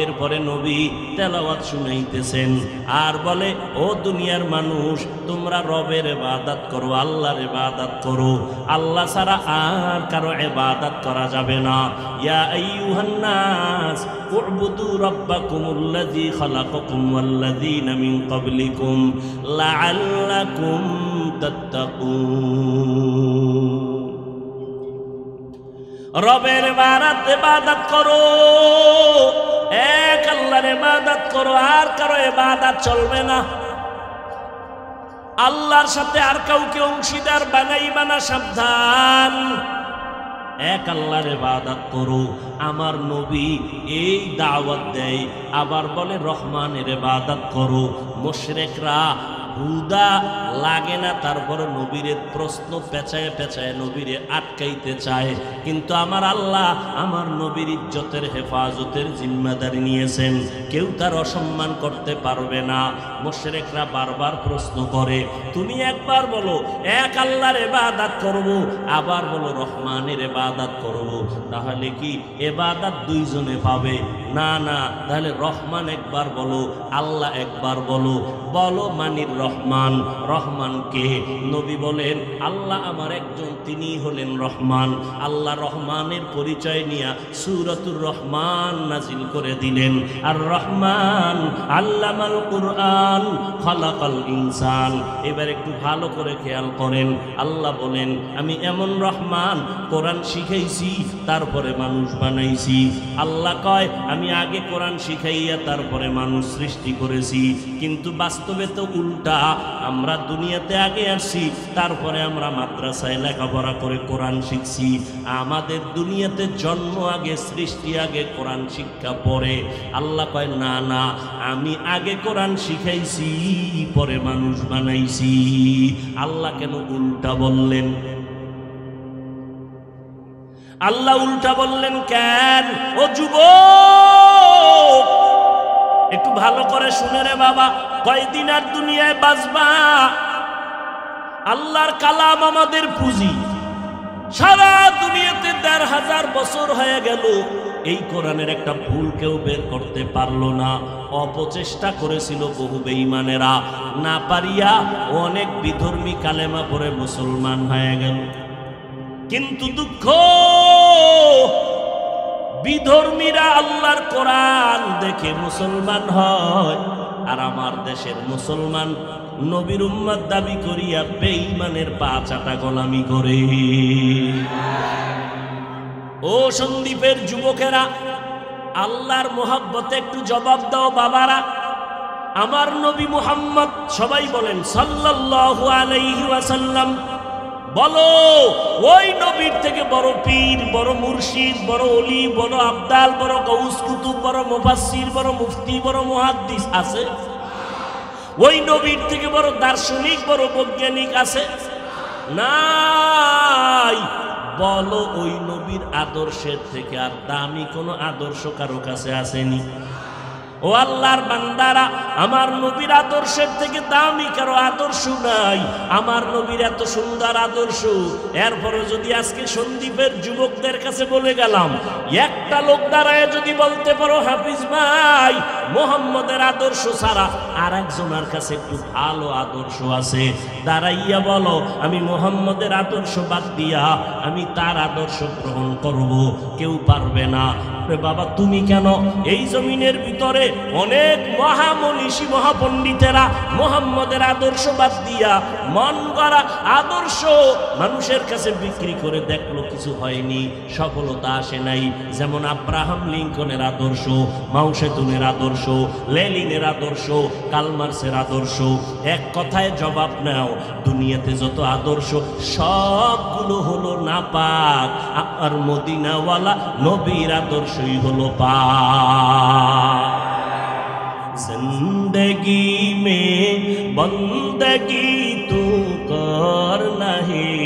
এরপরে নবী তেলাওয়াত শুনাইতেছেন আর বলে, ও দুনিয়ার মানুষ, তোমরা রবের ইবাদত করো, আল্লাহর ইবাদত করো, আল্লাহ ছাড়া আর কারো ইবাদত করা যাবে না। ইয়া আইয়ুহান নাস উ'বুদু রাব্বাকুমুল্লাযী খালাকাকুম ওয়াল্লাযীনা মিন ক্বাবলিকুম লাআল্লাকুম তাত্তাকুন। রবের ইবাদত করো, এক আল্লাহর ইবাদত করো, আর কারো ইবাদত চলবে না। আল্লাহর সাথে আর কাউকে অংশীদার বানাইবা না, সাবধান। এক আল্লাহর ইবাদত করো। আমার নবী এই দাওয়াত দেয়, আবার বলে রহমানের ইবাদত করো। মুশরিকরা হুদা লাগে না, তারপরে নবীরে প্রশ্ন পেঁচায় পেঁচায় নবীরে আটকাইতে চায়। কিন্তু আমার আল্লাহ আমার নবীর ইজ্জতের হেফাজতের জিম্মাদারি নিয়েছেন, কেউ তার অসম্মান করতে পারবে না। মুশরিকরা বারবার প্রশ্ন করে, তুমি একবার বলো এক আল্লাহর ইবাদত করব, আবার বলো রহমানের ইবাদত করব, তাহলে কি ইবাদত দুইজনে পাবে? না না, তাহলে রহমান একবার বলো, আল্লাহ একবার বলো। বলো মানির রহমান। রহমানকে নবী বলেন, আল্লাহ আমার একজন, তিনি হলেন রহমান। আল্লাহ রহমানের পরিচয় নিয়ে সূরাতুর রহমান নাজিল করে দিলেন। আর রহমান আল্লামাল কুরআন খালাকাল ইনসান। এবার একটু ভালো করে খেয়াল করেন, আল্লাহ বলেন, আমি এমন রহমান, কোরআন শিখাইছি তারপরে মানুষ বানাইছি। আল্লাহ কয়, আমি আগে কোরআন শিখাইয়া তারপরে মানুষ সৃষ্টি করেছি। কিন্তু বাস্তবে তো উল্টা, আমরা দুনিয়াতে আগে আসছি, তারপরে আমরা মাদ্রাসায় লেখাপড়া করে কোরআন শিখছি। আমাদের দুনিয়াতে জন্ম আগে, সৃষ্টি আগে, কোরআন শিক্ষা পরে। আল্লাহ কয়, না না, আমি আগে কোরআন শিখাইছি পরে মানুষ বানাইছি। আল্লাহ কেন উল্টা বললেন? আল্লাহ উল্টা বললেন কেন? ও যুবক, একটু ভালো করে শুনে রে বাবা, কয়দিন আর দুনিয়ায় বাঁচবা? আল্লাহর কালাম আমাদের পুঁজি। সারা দুনিয়াতে ১,৫০০ বছর হয়ে গেল, এই কোরআনের একটা ভুল কেউ বের করতে পারলো না। অপচেষ্টা করেছিল বহু বেঈমানেরা, না পারিয়া অনেক বিধর্মী কালেমা পড়ে মুসলমান হয়ে গেল। কিন্তু দুঃখ, বিধর্মীরা আল্লাহর কোরআন দেখে মুসলমান হয়, আর আমার দেশের মুসলমান নবীর উম্মত দাবি করিয়া বেঈমানের পা চাটা গোলামি করে। ও সন্দীপের যুবকেরা, আল্লাহর মোহাব্বতে একটু জবাব দাও বাবারা। আমার নবী মুহাম্মদ, সবাই বলেন সাল্লাল্লাহু আলাইহি ওয়াসাল্লাম, বলো ওই নবীর থেকে বড় পীর, বড় মুর্শিদ, বড় ওলি, বড় আবদাল, বড় গৌস কুতুব, বড় মুফাসসির, বড় মুফতি, বড় মুহাদ্দিস আছে? ওই নবীর থেকে বড় দার্শনিক, বড় বৈজ্ঞানিক আছে? নাই। বলো ওই নবীর আদর্শের থেকে আর দামি কোনো আদর্শ কারো কাছে আসেনি? ও আল্লাহর বান্দারা, আমার নবীর আদর্শের থেকে দামি কারো আদর্শ নাই। আমার নবীর এত সুন্দর আদর্শ, এরপরে যদি আজকে সন্দীপের যুবকদের কাছে বলে গেলাম, একটা লোক দাঁড়ায় যদি বলতে পারো হাফিজ ভাই মোহাম্মদের আদর্শ ছাড়া আর একজনের কাছে একটু ভালো আদর্শ আছে, দাঁড়াইয়া বলো আমি মোহাম্মদের আদর্শ বাদ দিয়া আমি তার আদর্শ গ্রহণ করব, কেউ পারবে না। বাবা তুমি কেন? এই জমিনের ভিতরে অনেক মহামনীষী মহাপণ্ডিতেরা মুহাম্মদের আদর্শ বাদ দিয়া মন গড়া আদর্শ মানুষের কাছে বিক্রি করে দেখলো, কিছু হয়নি, সফলতা আসে নাই। যেমন আব্রাহাম লিঙ্কনের আদর্শ, মাও সেতুনের আদর্শ, লেনিনের আদর্শ, কালমার্সের আদর্শ। এক কথায় জবাব নাও, দুনিয়াতে যত আদর্শ সবগুলো হলো নাপাক, আর মদিনাওয়ালা নবীর আদর্শই হলো পাক। जिंदगी में बंदगी तू कर नहीं,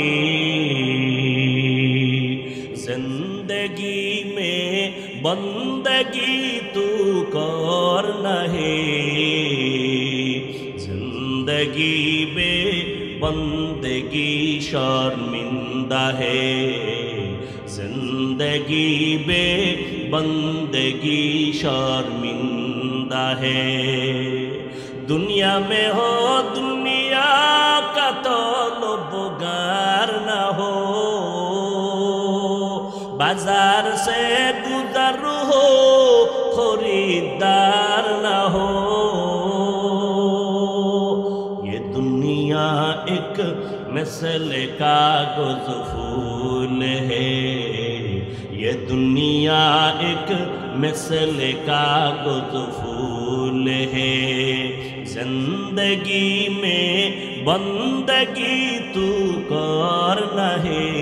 जिंदगी में बंदगी तू कर नहीं, जिंदगी में बंदगी शर्मिंदा है, जिंदगी में बंदगी शर्मिंदा है। दुनिया में हो दुनिया का तलबगार न हो, बाजार से गुजर हो खरीदार न हो। ये दुनिया एक मसले कागज फूल है, ये दुनिया एक मसले कागज फूल है, जिंदगी में बंदगी तू कर नहीं,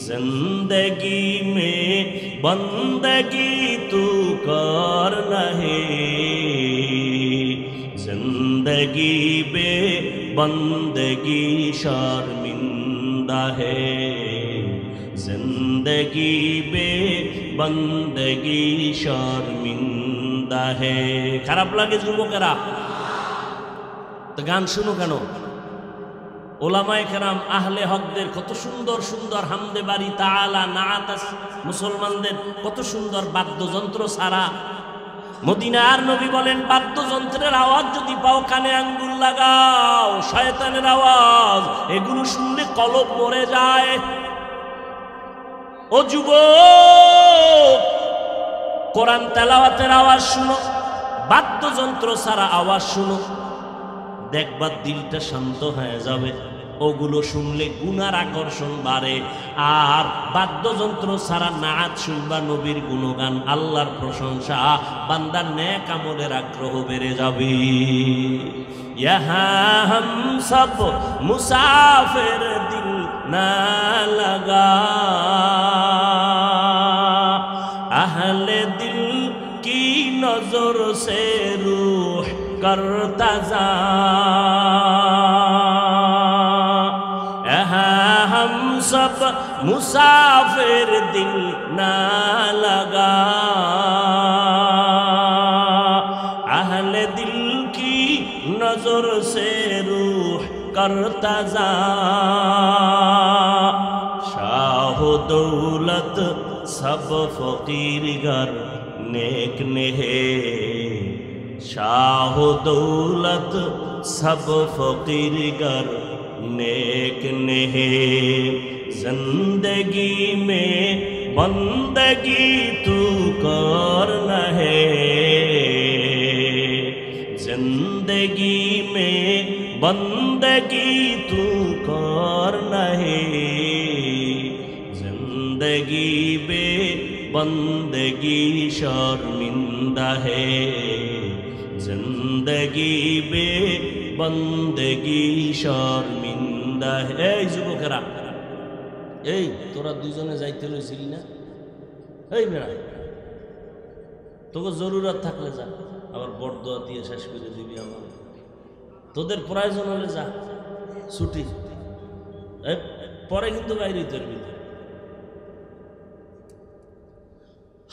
जिंदगी में बंदगी तू कर नहीं, जिंदगी में बंदगी शर्मिंदा है, जिंदगी में बंदगी शर्मिंदा है। খারাপ লাগে যুবকেরা? তো গান শুনো কেন? ওলামায়ে কেরাম আহলে হকদের কত সুন্দর সুন্দর হামদে বাড়ি তাআলা নাআত মুসলমানদের কত সুন্দর বাদ্যযন্ত্র ছাড়া। মদিনার নবী বলেন বাদ্যযন্ত্রের আওয়াজ যদি পাও কানে আঙ্গুল লাগাও, শয়তানের আওয়াজ, এগুলো শুনলে কলব মরে যায়। ও যুবক, কোরআন তেলাওয়াতের আওয়াজ শুনো, বাদ্যযন্ত্র ছাড়া আওয়াজ শুনো, দেখবা দিলটা শান্ত হয়ে যাবে। ওগুলো শুনলে গুনার আকর্ষণ বাড়ে। আর বাদ্যযন্ত্র ছাড়া নাচ শুনবা নবীর গুণগান, আল্লাহর প্রশংসা, বান্দার নেক আমলের আগ্রহ বেড়ে যাবে। ইহা হাম সব মুসাফির দিল না লাগা, আহলে দিল কি নজর সে রূহ করতা যা, हम सब मुसाफिर दिल ना लगा, अहले दिल की नजर से रूह करता जा, शाह दौलत सब फकीर गर नेक नेहे शाह दौलत सब फकीर गर नेक नेहे जिंदगी में बंदगी तू कर नहे जिंदगी में बंदगी तू कर नहे जिंदगी बे बंदगी शर्मिंदा है जिंदगी बे बंदगी शर्मिंदा है। যুবকেরা এই তোরা দুজনে যাইতে লইছিলি না এই বেড়া তোকে জরুরত থাকলে যা আবার বড়দোয়া দিয়ে শেষ করে দিবি আমার তোদের প্রয়োজন হলে যা ছুটি পরে কিন্তু বাইরে তরবি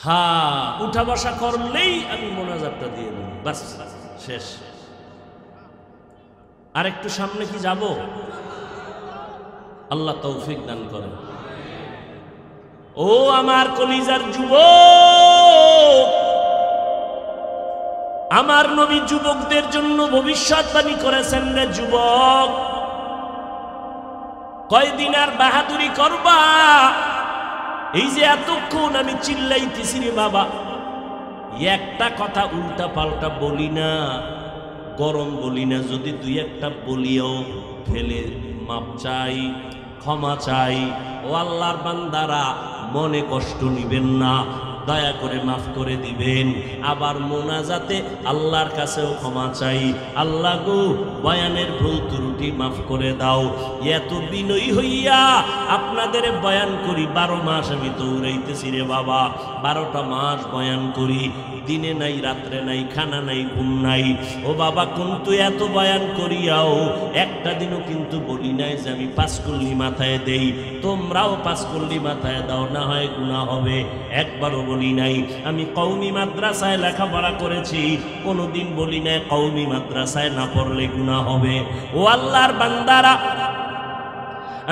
হ্যাঁ উঠা বসা করলেই আমি মোনাজাতটা দিয়ে দেব বাস শেষ। আর একটু সামনে কি যাব আল্লাহ তৌফিক দান করেন। ও আমার কলিজার যুবক আমার নবী যুবকদের জন্য ভবিষ্যৎবাণী করেছেন রে যুবক কয়দিন আর বাহাদুরি করবা এই যে এতক্ষণ আমি চিল্লাইতেছি রে বাবা একটা কথা উল্টা পাল্টা বলি না গরম বলি না যদি দুই একটা বলিও ফেলে মাপ চাই ক্ষমা চাই ও আল্লাহর বান্দারা মনে কষ্ট নিবেন না দয়া করে মাফ করে দিবেন আবার মোনাজাতে আল্লাহর কাছেও ক্ষমা চাই আল্লাহ গো বয়ানের ভুল ত্রুটি মাফ করে দাও এত বিনয়ী হইয়া আপনাদের বয়ান করি 12 মাস আমি দৌড়াইতেছি রে বাবা 12টা মাস বয়ান করি দিনে নাই রাত্রে নাই খানা নাই ঘুম নাই ও বাবা কিন্তু এত বয়ান করিয়াও একটা দিনও কিন্তু বলি নাই যে আমি 5 কল্লি মাথায় দেই তোমরাও 5 কল্লি মাথায় দাও না হয় গুনাহ হবে একবারও বলি নাই আমি কওমি মাদ্রাসায় লেখাপড়া করেছি কোনোদিন বলি নাই কওমি মাদ্রাসায় না পড়লে গুনাহ হবে ও আল্লাহর বান্দারা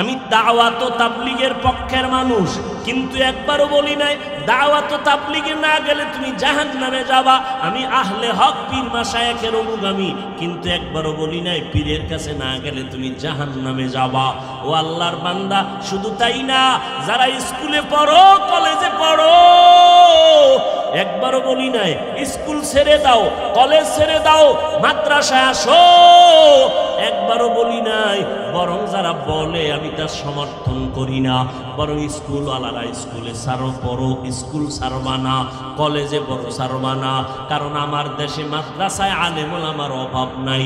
আমি দাওয়াত ও তাবলীগের পক্ষের মানুষ কিন্তু একবারও বলি নাই দাওয়াত ও তাবলীগে না গেলে তুমি জাহান্নামে যাবা আমি আহলে হক পীর মাশায়েখের অনুগামী কিন্তু একবারও বলি নাই পীরের কাছে না গেলে তুমি জাহান্নামে যাবা ও আল্লাহর বান্দা শুধু তাই না যারা স্কুলে পড়ো কলেজে পড়ো একবারও বলি নাই স্কুল ছেড়ে দাও কলেজ ছেড়ে দাও মাদ্রাসায় আসো একবারও বলি নাই বরং যারা বলে আমি তার সমর্থন করি না বরং স্কুল ওয়ালারা স্কুলে সারো পড়ো স্কুল সারবা না কলেজে পড়ো সারবা না কারণ আমার দেশে মাদ্রাসায় আলেম ওলামার অভাব নাই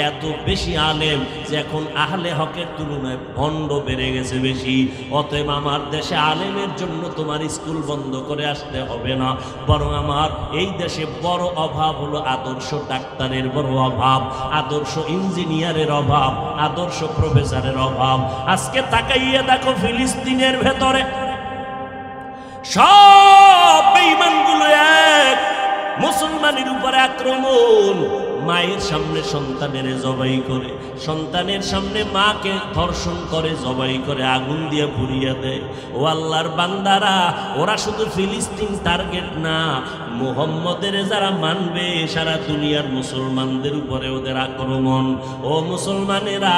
এত বেশি আলেম যে এখন আহলে হকের তুলনায় ভণ্ড বেড়ে গেছে বেশি অতএব আমার দেশে আলেমের জন্য তোমার স্কুল বন্ধ করে আসতে হবে না বরং আমার এই দেশে বড় অভাব হলো আদর্শ ডাক্তারের বড় অভাব আদর্শ ইঞ্জিনিয়ারের অভাব আদর্শ প্রফেসরের অভাব আজকে তাকাইয়া দেখো ফিলিস্তিনের ভেতরে সব বেঈমানগুলো এক মুসলমানের উপরে আক্রমণ মায়ের সামনে সন্তানের জবাই করে সন্তানের সামনে মাকে ধর্ষণ করে জবাই করে আগুন দিয়ে পুড়িয়ে দেয় ও আল্লাহর বান্দারা ওরা শুধু ফিলিস্তিন টার্গেট না মুহাম্মদের যারা মানবে সারা দুনিয়ার মুসলমানদের উপরে ওদের আক্রমণ ও মুসলমানেরা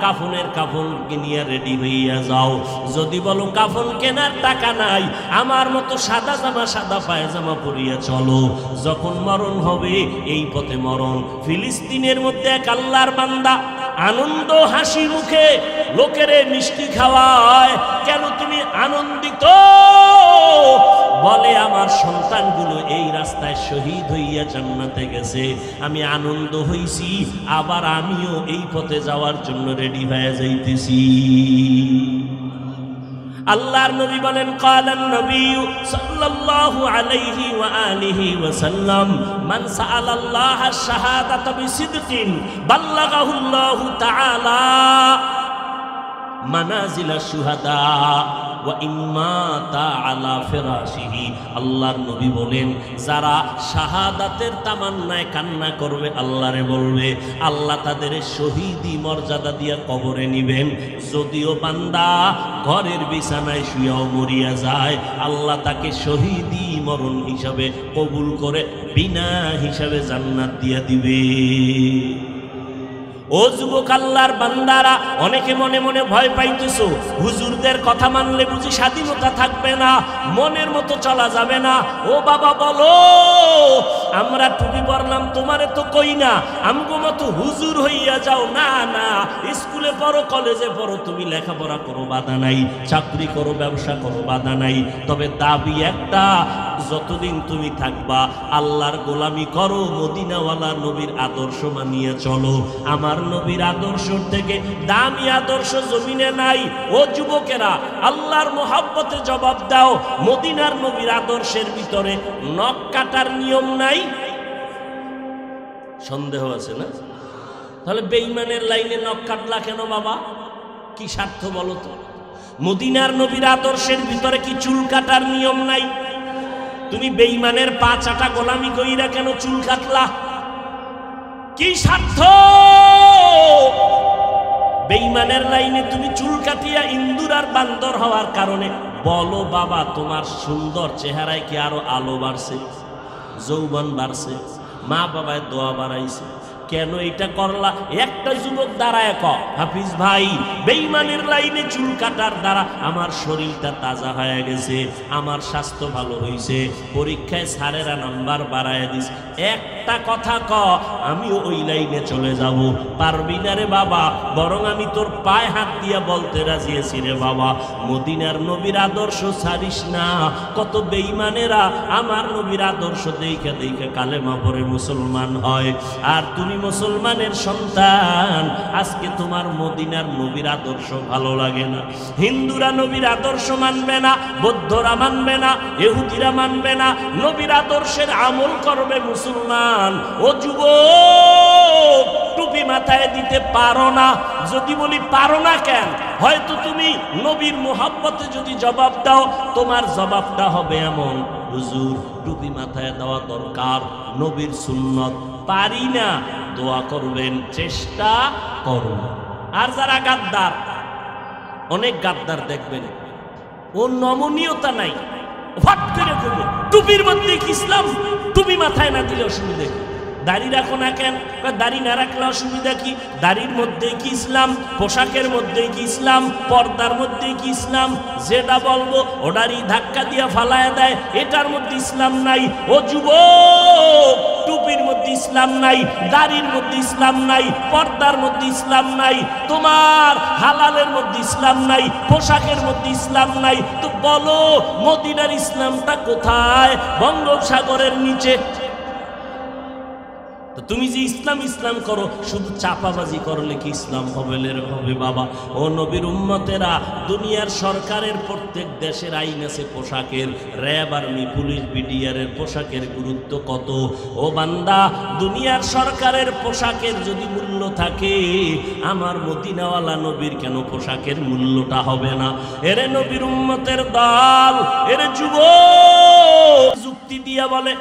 কাফনের কাফন কিনিয়া রেডি হইয়া যাও যদি বলো কাফন কেনার টাকা নাই আমার মতো সাদা জামা সাদা পায়জামা পরিয়া চলো যখন মরণ হবে এই পথে মরণ ফিলিস্তিনের মধ্যে এক আল্লাহর বান্দা আনন্দ হাসি মুখে লোকেরে মিষ্টি খাওয়ায় কেন তুমি আনন্দিত বলে আমার সন্তানগুলো এই রাস্তায় শহীদ হইয়া জান্নাতে গেছে আমি আনন্দ হইছি আবার আমিও এই পথে যাওয়ার জন্য রেডি হয়ে যাইতেছি আল্লাহর নবী বলেন কালান নবী সাল্লাল্লাহু আলাইহি ওয়া আলিহি ওয়াসাল্লাম মান সাআলাল্লাহ আশ-শাহাদাতা বিসিদকিন বাল্লাগাহুল্লাহু তাআলা মানাজিলা শুহাদা ওয়া ইম্মাতা আলা ফিরাশিহি। আল্লাহর নবী বলেন, যারা শাহাদাতের তামান্নায় কান্না করবে, আল্লাহরে বলবে, আল্লাহ তাদের শহীদি মর্যাদা দিয়া কবরে নিবেন। যদিও বান্দা ঘরের বিছানায় শুয়েও মরিয়া যায়, আল্লাহ তাকে শহীদি মরণ হিসাবে কবুল করে বিনা হিসাবে জান্নাত দিয়া দিবে। ও যুবক আল্লাহর বান্দারা, অনেকে মনে মনে ভয় পাইতেছো, হুজুরদের কথা মানলে বুঝি স্বাধীনতা থাকবে না, মনের মতো চলা যাবে না। ও বাবা বলো, আমরা টুপি পরলাম তোমারে তো কই না আমগো মতো হুজুর হইয়া যাও। না না, স্কুলে পড়ো, কলেজে পড়ো, তুমি লেখাপড়া করো, বাধা নাই, চাকরি করো, ব্যবসা করো, বাধা নাই। তবে দাবি একটা, যতদিন তুমি থাকবা আল্লাহর গোলামি করো, মদিনাওয়ালা নবীর আদর্শ মানিয়ে চলো। আমার নবীর আদর্শ থেকে দামি আদর্শ জমিনে নাই। ও যুবকেরা, আল্লাহর মোহাব্বতে জবাব দাও। মদিনার নবীর আদর্শের ভিতরে নখ কাটার নিয়ম নাই? সন্দেহ আছে না? তাহলে বেঈমানের লাইনে নখ কাটলা কেন বাবা? কি স্বার্থ বলো তো? মদিনার নবীর আদর্শের ভিতরে কি চুল কাটার নিয়ম নাই? তুমি বেঈমানের পা চাটা গোলামি কইরা কেন চুল কাটলা? কি স্বার্থ? বেঈমানের লাইনে তুমি চুল কাটিয়া ইন্দুর আর বান্দর হওয়ার কারণে বলো বাবা, তোমার সুন্দর চেহারায় কি আরো আলো বাড়ছে, যৌবন বাড়ছে, মা বাবায় দোয়া বাড়াইছে, কেন এটা করলা? একটা যুবক দাঁড়ায় ক, হাফিজ ভাই, বেঈমানের লাইনে চুল কাটার দ্বারা আমার শরীরটা তাজা হয়ে গেছে, আমার স্বাস্থ্য ভালো হয়েছে, পরীক্ষায় স্যারেরা নাম্বার বাড়ায় দিস। একটা কথা ক, আমিও ওই লাইনে চলে যাব। পারবি না রে বাবা, বরং আমি তোর পায়ে হাত দিয়া বলতে রাজি আছি রে বাবা, মদিনার নবীর আদর্শ ছাড়িস না। কত বেঈমানেরা আমার নবীর আদর্শ দেখে দেখে কালেমা পড়ে মুসলমান হয়, আর তুমি মুসলমানের সন্তান, আজকে তোমার মদিনার নবীর আদর্শ ভালো লাগে না। হিন্দুরা নবীর আদর্শ মানবে না, বৌদ্ধরা মানবে না, ইহুদিরা মানবে না, নবীর আদর্শের আমল করবে মুসলমান। ও যুবক, টুপি মাথায় দিতে পারো না? যদি বলি পারো না কেন, হয়তো তুমি নবীর মোহাব্বতে যদি জবাব দাও, তোমার জবাবটা হবে এমন, হুজুর টুপি মাথায় দেওয়া দরকার, নবীর সুন্নত, পারি না, দোয়া করবেন, চেষ্টা করুন। আর যারা গাদ্দার, অনেক গাদ্দার দেখবেন, ও নমনীয়তা নাই, ফট করে করবে টুপির মধ্যে কি ইসলাম, টুপি মাথায় না দিলে অসুবিধা কি? দাড়ি রাখো না কেন? দাড়ি না রাখলে অসুবিধা কি? দাড়ির মধ্যে কি ইসলাম, পোশাকের মধ্যে কি ইসলাম, পর্দার মধ্যে কি ইসলাম? যেটা বলবো ওটারই ধাক্কা দিয়া ফালায় দেয়, এটার মধ্যে ইসলাম নাই। ও যুবক, টুপির মধ্যে ইসলাম নাই, দাড়ির মধ্যে ইসলাম নাই, পর্দার মধ্যে ইসলাম নাই, তোমার হালালের মধ্যে ইসলাম নাই, পোশাকের মধ্যে ইসলাম নাই, তো বলো মদিনার ইসলামটা কোথায়? বঙ্গোপসাগরের নিচে। তো তুমি যে ইসলাম ইসলাম করো, শুধু চাপাবাজি করলে কি ইসলাম হবে? হবে বাবা। ও নবীর উম্মতেরা, দুনিয়ার সরকারের প্রত্যেক দেশের আইন আছে পোশাকের, র্যাব, আর্মি, পুলিশ, বিডিআরের পোশাকের গুরুত্ব কত? ও বান্দা, দুনিয়ার সরকারের পোশাকের যদি মূল্য থাকে, আমার মদিনাওয়ালা নবীর কেন পোশাকের মূল্যটা হবে না? এরে নবীর উম্মতের দল, এরে যুবক যুক্তি দিয়া বলে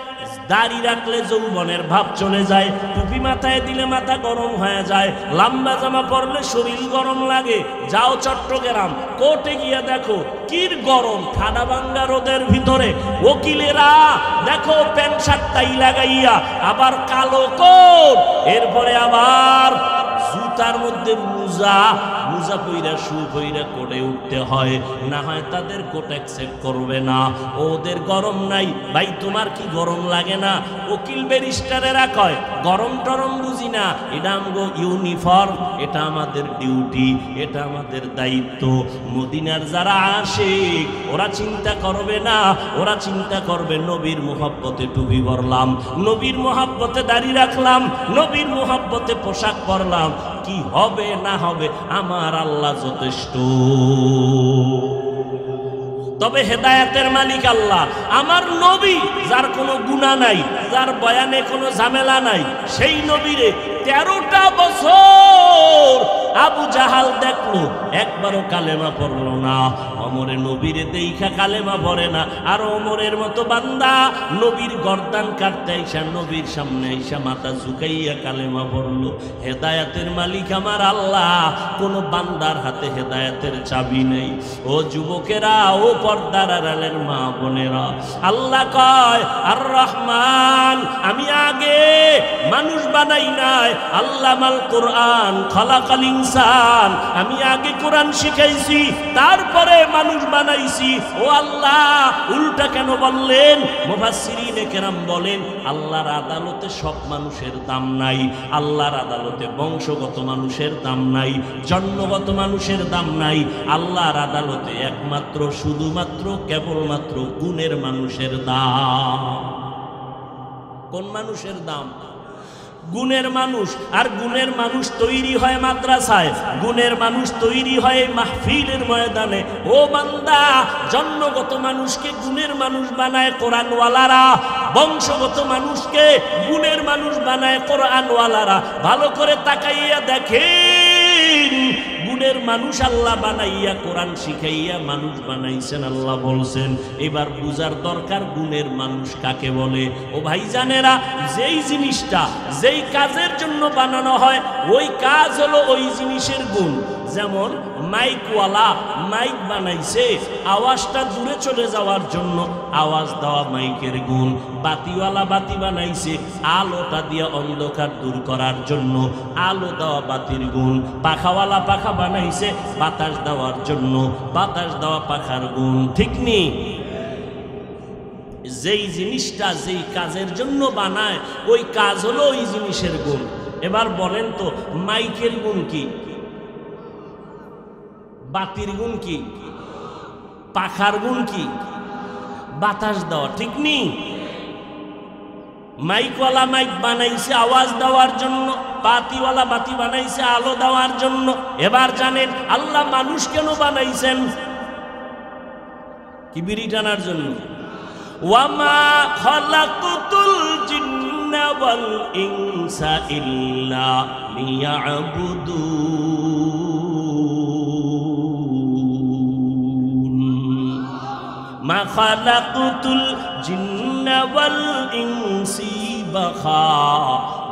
দাড়ি রাখলে যৌবনের ভাব চলে যায়, টুপি মাথায় দিলে মাথা গরম হয়ে যায়, লম্বা জামা পরলে শরীর গরম লাগে। যাও চট্টগ্রাম কোর্টে গিয়ে দেখো কি গরম, ঠাডা ভাঙ্গা রোদের ভিতরে ওকিলেরা দেখো প্যান্ট শার্ট টাই লাগাইয়া, আবার কালো কোট, এরপরে আবার জুতার মধ্যে মুজা পইরা শু পইরা কোটে উঠতে হয়, না হয় তাদের কোট অ্যাকসেপ্ট করবে না। ওদের গরম নাই, ভাই তোমার কি গরম লাগে না? উকিল ব্যারিস্টারেরা কয় গরম টরম বুঝি না, এটা আমগো ইউনিফর্ম, এটা আমাদের ডিউটি, এটা আমাদের দায়িত্ব। মদিনার যারা আশিক ওরা চিন্তা করবে না, ওরা চিন্তা করবে নবীর মুহাব্বতে টুপি পরলাম, নবীর মুহাব্বতে দাড়ি রাখলাম, নবীর মুহাব্বতে পোশাক পরলাম, কি হবে না হবে আমার আল্লাহ যথেষ্ট। তবে হেদায়েতের মালিক আল্লাহ, আমার নবী যার কোনো গুনাহ নাই, যার বয়ানে কোনো ঝামেলা নাই, সেই নবীরে 13টা বছর আবু জাহাল দেখলো, একবারও কালেমা পড়লো না। ওমরে নবীরে দেইখা কালেমা পড়ে না, আর ওমরের মতো বান্দা নবীর গর্দান কাটতে আইসা নবীর সামনে আইসা মাথা ঝুঁকাইয়া কালেমা পড়লো। হেদায়েতের মালিক আমার আল্লাহ, কোন বান্দার হাতে হেদায়েতের চাবি নেই। ও যুবকেরা, ও পর্দার আড়ালের মা বোনেরা, আল্লাহ কয় আর রহমান, আমি আগে মানুষ বানাই নাই। আল্লামাল কোরআন খালাকাল ইনসান, আমি আগে কোরআন শিখাইছি, তারপরে মানুষ বানাইছি। ও আল্লাহ, উল্টা কেন বললেন? মুফাসসিরিনে কেরাম বলেন, আল্লাহর আদালতে সব মানুষের দাম নাই। আল্লাহর আদালতে বংশগত মানুষের দাম নাই, জন্মগত মানুষের দাম নাই। আল্লাহর আদালতে একমাত্র শুধুমাত্র কেবলমাত্র গুণের মানুষের দাম। কোন মানুষের দাম? গুণের মানুষ। আর গুণের মানুষ তৈরি হয় মাদ্রাসায়, গুণের মানুষ তৈরি হয় মাহফিলের ময়দানে। ও বান্দা, জন্মগত মানুষকে গুণের মানুষ বানায় কোরআনওয়ালারা, বংশগত মানুষকে গুণের মানুষ বানায় কোরআনওয়ালারা। ভালো করে তাকাইয়া দেখেন, গুণের মানুষ আল্লাহ বানাইয়া কোরআন শিখাইয়া মানুষ বানাইছেন। আল্লাহ বলছেন, এবার বুঝার দরকার গুণের মানুষ কাকে বলে। ও ভাইজানেরা, যেই জিনিসটা যেই কাজের জন্য বানানো হয়, ওই কাজ হলো ওই জিনিসের গুণ। যেমন মাইকওয়ালা মাইক বানাইছে আওয়াজটা দূরে চলে যাওয়ার জন্য, আওয়াজ দেওয়া মাইকের গুণ। বাতিওয়ালা বাতি বানাইছে আলোটা দিয়ে অন্ধকার দূর করার জন্য, আলো দেওয়া বাতির গুণ। পাখাওয়ালা পাখা বানাইছে বাতাস দেওয়ার জন্য, বাতাস দেওয়া পাখার গুণ। ঠিক নেই? যেই জিনিসটা যেই কাজের জন্য বানায়, ওই কাজ হলো ওই জিনিসের গুণ। এবার বলেন তো, মাইকের গুণ কি? বাতির গুণ কি? পাখার গুণ কি? বাতাস দেওয়া। ঠিক নেই? মাইকওয়ালা মাইক বানাইছে আওয়াজ দেওয়ার জন্য, বাতিওয়ালা বাতি বানাইছে আলো দেওয়ার জন্য। এবার জানেন আল্লাহ মানুষ কেন বানাইছেন? কি বিড়ি টানার জন্য? ওয়ামা খালাকতুল জিন্না ওয়াল ইনসা ইল্লা লিয়াবুদুন। মা খালাকতুল জিন্না ওয়াল ইনসি বাখা,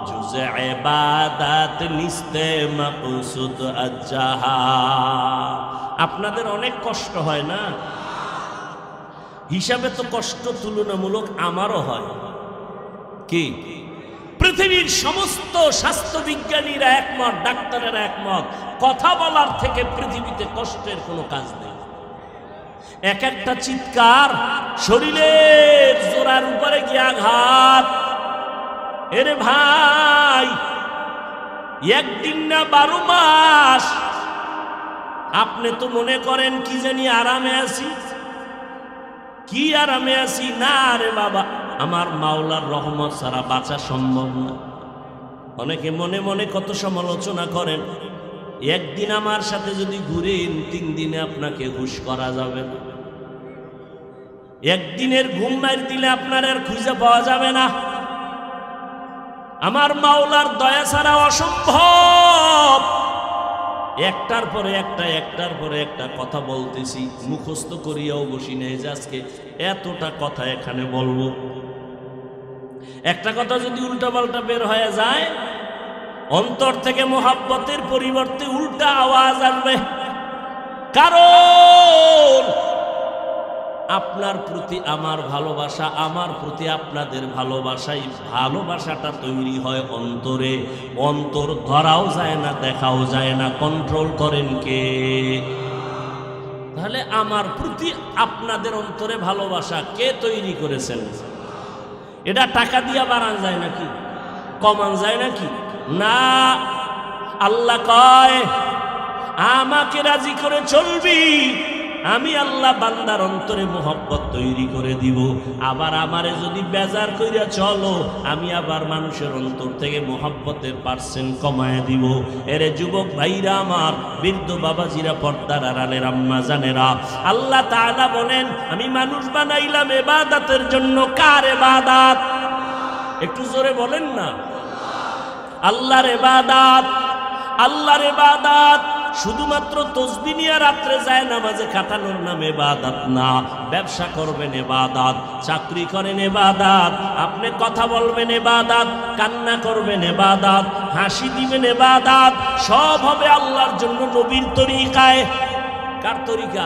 জুজ ইবাদত নিস্তে মাকসুদ আজ্জাহা। আপনাদের অনেক কষ্ট হয় না? হিসাবে তো কষ্ট তুলনামূলক আমারও হয়। কি? পৃথিবীর সমস্ত স্বাস্থ্য বিজ্ঞানীরা একমত, ডাক্তারেরা একমত, কথা বলার থেকে পৃথিবীতে কষ্টের কোনো কাজ নেই। এক একটা চিৎকার শরীরের জোড়ার উপরে গিয়ে আঘাত। এরে ভাই, একদিন না 12 মাস। আপনি তো মনে করেন কি জানি আরামে আছি, কি আরামে আছি? না রে বাবা, আমার মাওলার রহমত ছাড়া বাঁচা সম্ভব না। অনেকে মনে মনে কত সমালোচনা করেন। একদিন আমার সাথে যদি ঘুরেন, 3 দিনে আপনাকে হুশ করা যাবে না। একদিনের ঘুম মার দিলে আপনার আর খুঁজে পাওয়া যাবে না। আমার মাওলার দয়া ছাড়া অসম্ভব। একটার পরে একটা, একটার পরে একটা কথা বলতেছি, মুখস্থ করিয়াও বসি নেই যে আজকে এতটা কথা এখানে বলবো। একটা কথা যদি উল্টা পাল্টা বের হয়ে যায়, অন্তর থেকে মোহাব্বতের পরিবর্তে উল্টা আওয়াজ আসবে। কারণ আপনার প্রতি আমার ভালোবাসা, আমার প্রতি আপনাদের ভালোবাসাই, ভালোবাসাটা তৈরি হয় অন্তরে। অন্তর ধরাও যায় না, দেখাও যায় না, কন্ট্রোল করেন কে? তাহলে আমার প্রতি আপনাদের অন্তরে ভালোবাসা কে তৈরি করেছেন? এটা টাকা দিয়া বাড়ান যায় নাকি? কমান যায় নাকি? না। আল্লাহ কয়, আমাকে রাজি করে চলবি, আমি আল্লাহ বান্দার অন্তরে মোহব্বত তৈরি করে দিব। আবার আমারে যদি বেজার কইরা চলো, আমি আবার মানুষের অন্তর থেকে মোহব্বতের পার্সেন্ট কমায় দিব। এরে যুবক ভাইরা আমার, বৃদ্ধ বাবাজিরা, পর্দার আড়ালের আম্মা জানেরা, আল্লাহ তাআলা বলেন, আমি মানুষ বানাইলাম ইবাদতের জন্য। কার ইবাদত? একটু জোরে বলেন না। আল্লাহর ইবাদত। আল্লাহর ইবাদত শুধুমাত্র তসবিহ নিয়ে রাত্রে যায় নামাজে কাটানোর নাম ইবাদত না। ব্যবসা করবেন ইবাদত, চাকরি করেন ইবাদত, আপনি কথা বলবেন ইবাদত, কান্না করবেন ইবাদত, হাসি দিবেন ইবাদত, সব হবে আল্লাহর জন্য নবীর তরিকায়। কার তরিকা?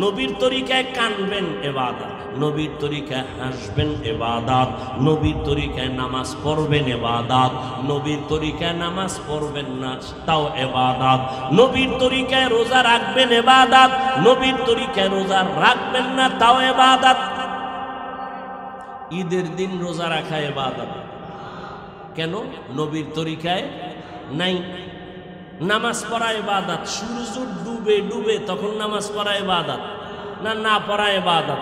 নবীর তরিকায় কানবেন ইবাদত, নবীর তরিকায় হাসবেন ইবাদত, নবীর তরিকায় নামাজ পড়বেন ইবাদত, নবীর তরিকায় নামাজ পড়বেন না তাও ইবাদত, নবীর তরিকায় রোজা রাখবেন ইবাদত, নবীর তরিকায় রোজা রাখবেন না তাও ইবাদত। ঈদের দিন রোজা রাখা ইবাদত কেন? নবীর তরিকায় নাই। নামাজ পড়া ইবাদত, সূর্য ডুবে ডুবে তখন নামাজ পড়া ইবাদত না, না পড়া ইবাদত।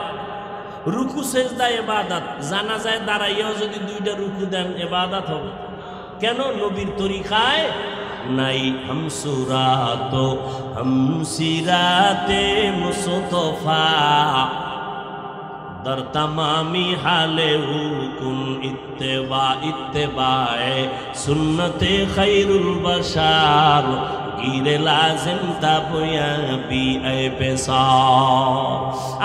রুকু সেজদা ইবাদত, জানাজায় দাঁড়াইয়াও যদি দুইটা রুকু দেন ইবাদত হবে। কেন? নবীর তরিকায় নাই। হামসুরাত হামসিরাতে মুস্তফা দর তামামি হালে হুকুম ইত্তেবা ইত্তেবায়ে সুন্নতে খায়রুল বাশার গিরে লাজিম তাবয়া বি আই পেশা।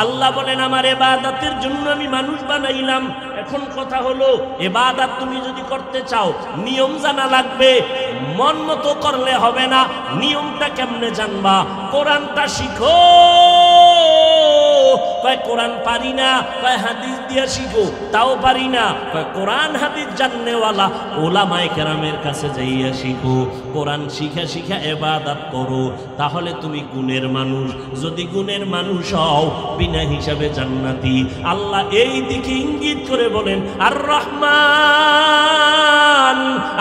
আল্লাহ বলেন আমার ইবাদতের জন্য আমি মানুষ বানাইলাম। এখন কথা হলো ইবাদত তুমি যদি করতে চাও নিয়ম জানা লাগবে, মন মতো করলে হবে না। নিয়মটা কেমনে জানবা? কোরআনটা শিখো। কয় কোরআন পারি না, কয় হাদিস দিয়া শিখো, তাও পারি না। কয় কোরআন হাদিস জাননেওয়ালা ওলামায়ে কেরামের কাছে যাইয়া শিখো। কোরআন শিখা শিখা ইবাদত করো, তাহলে তুমি গুণের মানুষ। যদি গুণের মানুষ হও বিনা হিসাবে জান্নাতি। আল্লাহ এই দিকে ইঙ্গিত করে বলেন আর রহমান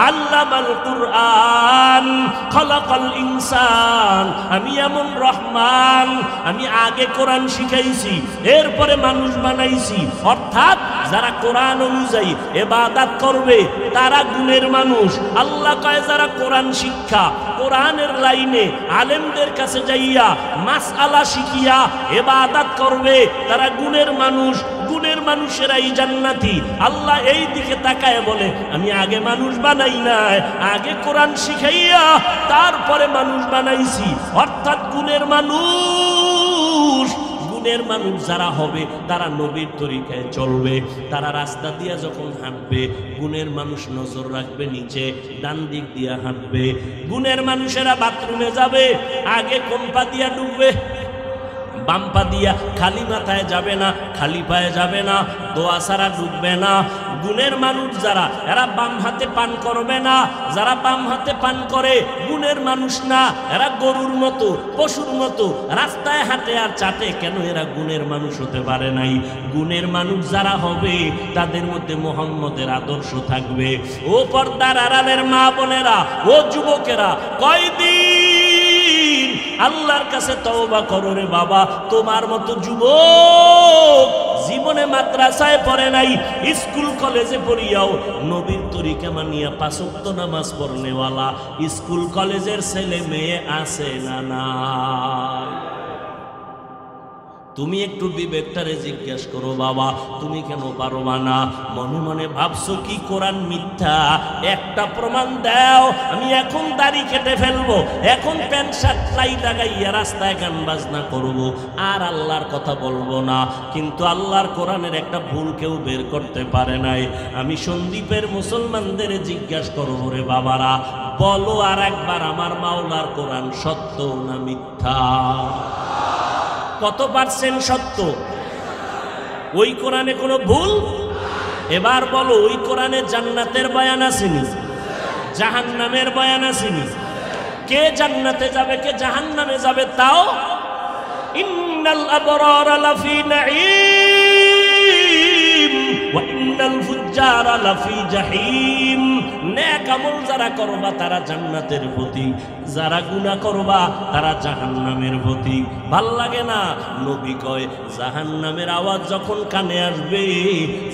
আল্লামাল কুরআন খলাকাল ইনসান। আমি এমন রহমান, আমি আগে কোরআন শিখাইছি, এরপরে মানুষ বানাইছি। অর্থাৎ যারা কোরআন অনুযায়ী ইবাদত করবে তারা গুণের মানুষ। আল্লাহ কয় যারা কোরআন শিক্ষা, কোরআনের লাইনে আলেমদের কাছে যাইয়া মাসআলা শিখিয়া ইবাদত করবে তারা গুণের মানুষ। গুণের মানুষেরাই জান্নাতি। আল্লাহ এই দিকে তাকায় বলে আমি আগে মানুষ বানাই নাই, আগে কোরআন শিখাইয়া তারপরে মানুষ বানাইছি। অর্থাৎ গুণের মানুষ। গুণের মানুষ যারা হবে তারা নবীর তরিকায় চলবে। তারা রাস্তা দিয়া যখন হাঁটবে গুণের মানুষ নজর রাখবে নিচে, ডান দিক দিয়া হাঁটবে। গুণের মানুষেরা বাথরুমে যাবে আগে কোন পা দিয়া ডুববে? বাম পা দিয়া। খালি মাথায় যাবে না, খালি পায়ে যাবে না, দোয়া ছাড়া ডুববে না। গুণের মানুষ যারা এরা বাম হাতে পান করবে না। যারা বাম হাতে পান করে গুণের মানুষ না, এরা গরুর মতো পশুর মতো রাস্তায় হাঁটে আর চাটে। কেন? এরা গুণের মানুষ হতে পারে নাই। গুণের মানুষ যারা হবে তাদের মধ্যে মুহাম্মদের আদর্শ থাকবে। ও পর্দার আড়ালের মা বোনেরা, ও যুবকেরা, কয়দিন আল্লাহর কাছে তওবা করো রে বাবা। তোমার মতো যুবক জীবনে মাদ্রাসায় পড়ে নাই, স্কুল কলেজে পড়িয়াও নবীর তরিকা মানিয়া 5 ওয়াক্ত নামাজ পড়নেওয়ালা স্কুল কলেজের ছেলে মেয়ে আছে না নাই? তুমি একটু বিবেকটারে জিজ্ঞাসা করো বাবা, তুমি কেন পারবা না? মনে মনে ভাবছো কি কোরআন মিথ্যা? একটা প্রমাণ দাও। আমি এখন দাড়ি কেটে ফেলবো, এখন প্যান্ট শার্ট টাই লাগাইয়া রাস্তায় গান বাজনা করবো, আর আল্লাহর কথা বলবো না। কিন্তু আল্লাহর কোরআনের একটা ভুল কেউ বের করতে পারে নাই। আমি সন্দীপের মুসলমানদের জিজ্ঞাসা করবো রে বাবারা, বলো আর একবার আমার মাওলার কোরআন সত্য না মিথ্যা? কত পার্সেন্ট সত্য? ওই কোরআনে কোনো ভুল? এবার বলো ওই কোরআনে জান্নাতের বয়ান আসেনি, জাহান্নামের বয়ান আসেনি? কে জান্নাতে যাবে কে জাহান্নামে যাবে তাও? ইন্নাল আবরারা লাফি নাঈম ওয়া ইন্নাল ফুজ্জারা লাফি জাহিম। নেক আমল যারা করবা তারা জান্নাতের প্রতীক, যারা গুনাহ করবা তারা জাহান্নামের প্রতীক। ভাল লাগে না? নবী কয় জাহান্নামের আওয়াজ যখন কানে আসবে,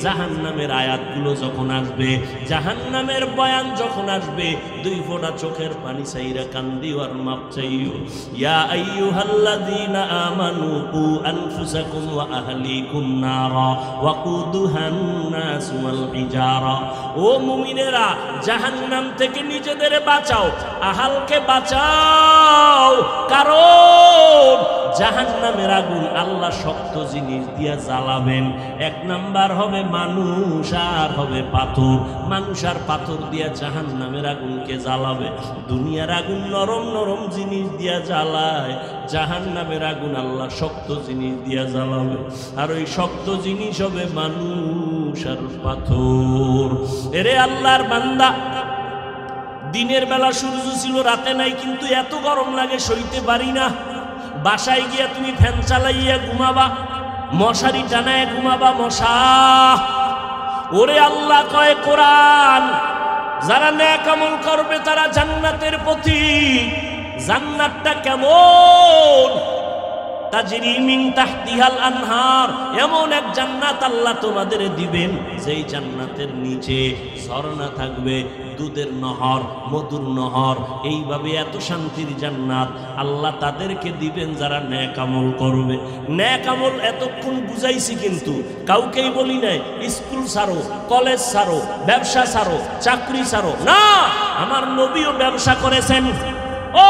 জাহান্নামের আয়াতগুলো যখন আসবে, জাহান্নামের বয়ান যখন আসবে, 2 ফোঁটা চোখের পানি চাইরা কান্দিও আর মাপ চাইও। ইয়া আইয়ুহাল্লাযীনা আমানু কু আনফুসাকুম ওয়া আহলিকুম নারা ওয়াকুদুহান নাস ওয়াল হিজারা। ও মুমিনেরা, জাহান্নাম থেকে নিজেদের বাঁচাও, আহালকে বাঁচাও। কারণ জাহান্নামের আগুন আল্লাহ শক্ত জিনিস দিয়া জ্বালাবেন। এক নাম্বার হবে মানুষ আর হবে পাথর। মানুষ আর পাথর দিয়া জাহান্নামের আগুনকে জ্বালাবে। দুনিয়ার আগুন নরম নরম জিনিস দিয়া জ্বালায়, জাহান্নামের আগুন আল্লাহ শক্ত জিনিস দিয়া জ্বালাবে। আর ওই শক্ত জিনিস হবে মানুষ আর পাথর। এরে আল্লাহর বান্দা, দিনের বেলা সূর্য ছিল, রাতে নাই, কিন্তু এত গরম লাগে সইতে পারি না। বাসায় গিয়া তুমি ফ্যান চালাইয়া ঘুমাবা, মশারি টানায় ঘুমাবা, মশা। ওরে আল্লাহ কয় কোরআন, যারা নেক আমল করবে তারা জান্নাতের পথিক। জান্নাতটা কেমন? তাজরি মিন তাহতিহাল আনহার, এমন এক জান্নাত আল্লাহ তোমাদের দিবেন যেই জান্নাতের নিচে ঝর্ণা থাকবে, দুধের নহর, মধুর নহর। এইভাবে এত শান্তির জান্নাত আল্লাহ তাদেরকে দিবেন যারা নেক আমল করবে। নেক আমল এতক্ষণ বুঝাইছি, কিন্তু কাউকেই বলি নাই স্কুল ছাড়ো, কলেজ ছাড়ো, ব্যবসা ছাড়ো, চাকরি ছাড়ো না। আমার নবীও ব্যবসা করেছেন। ও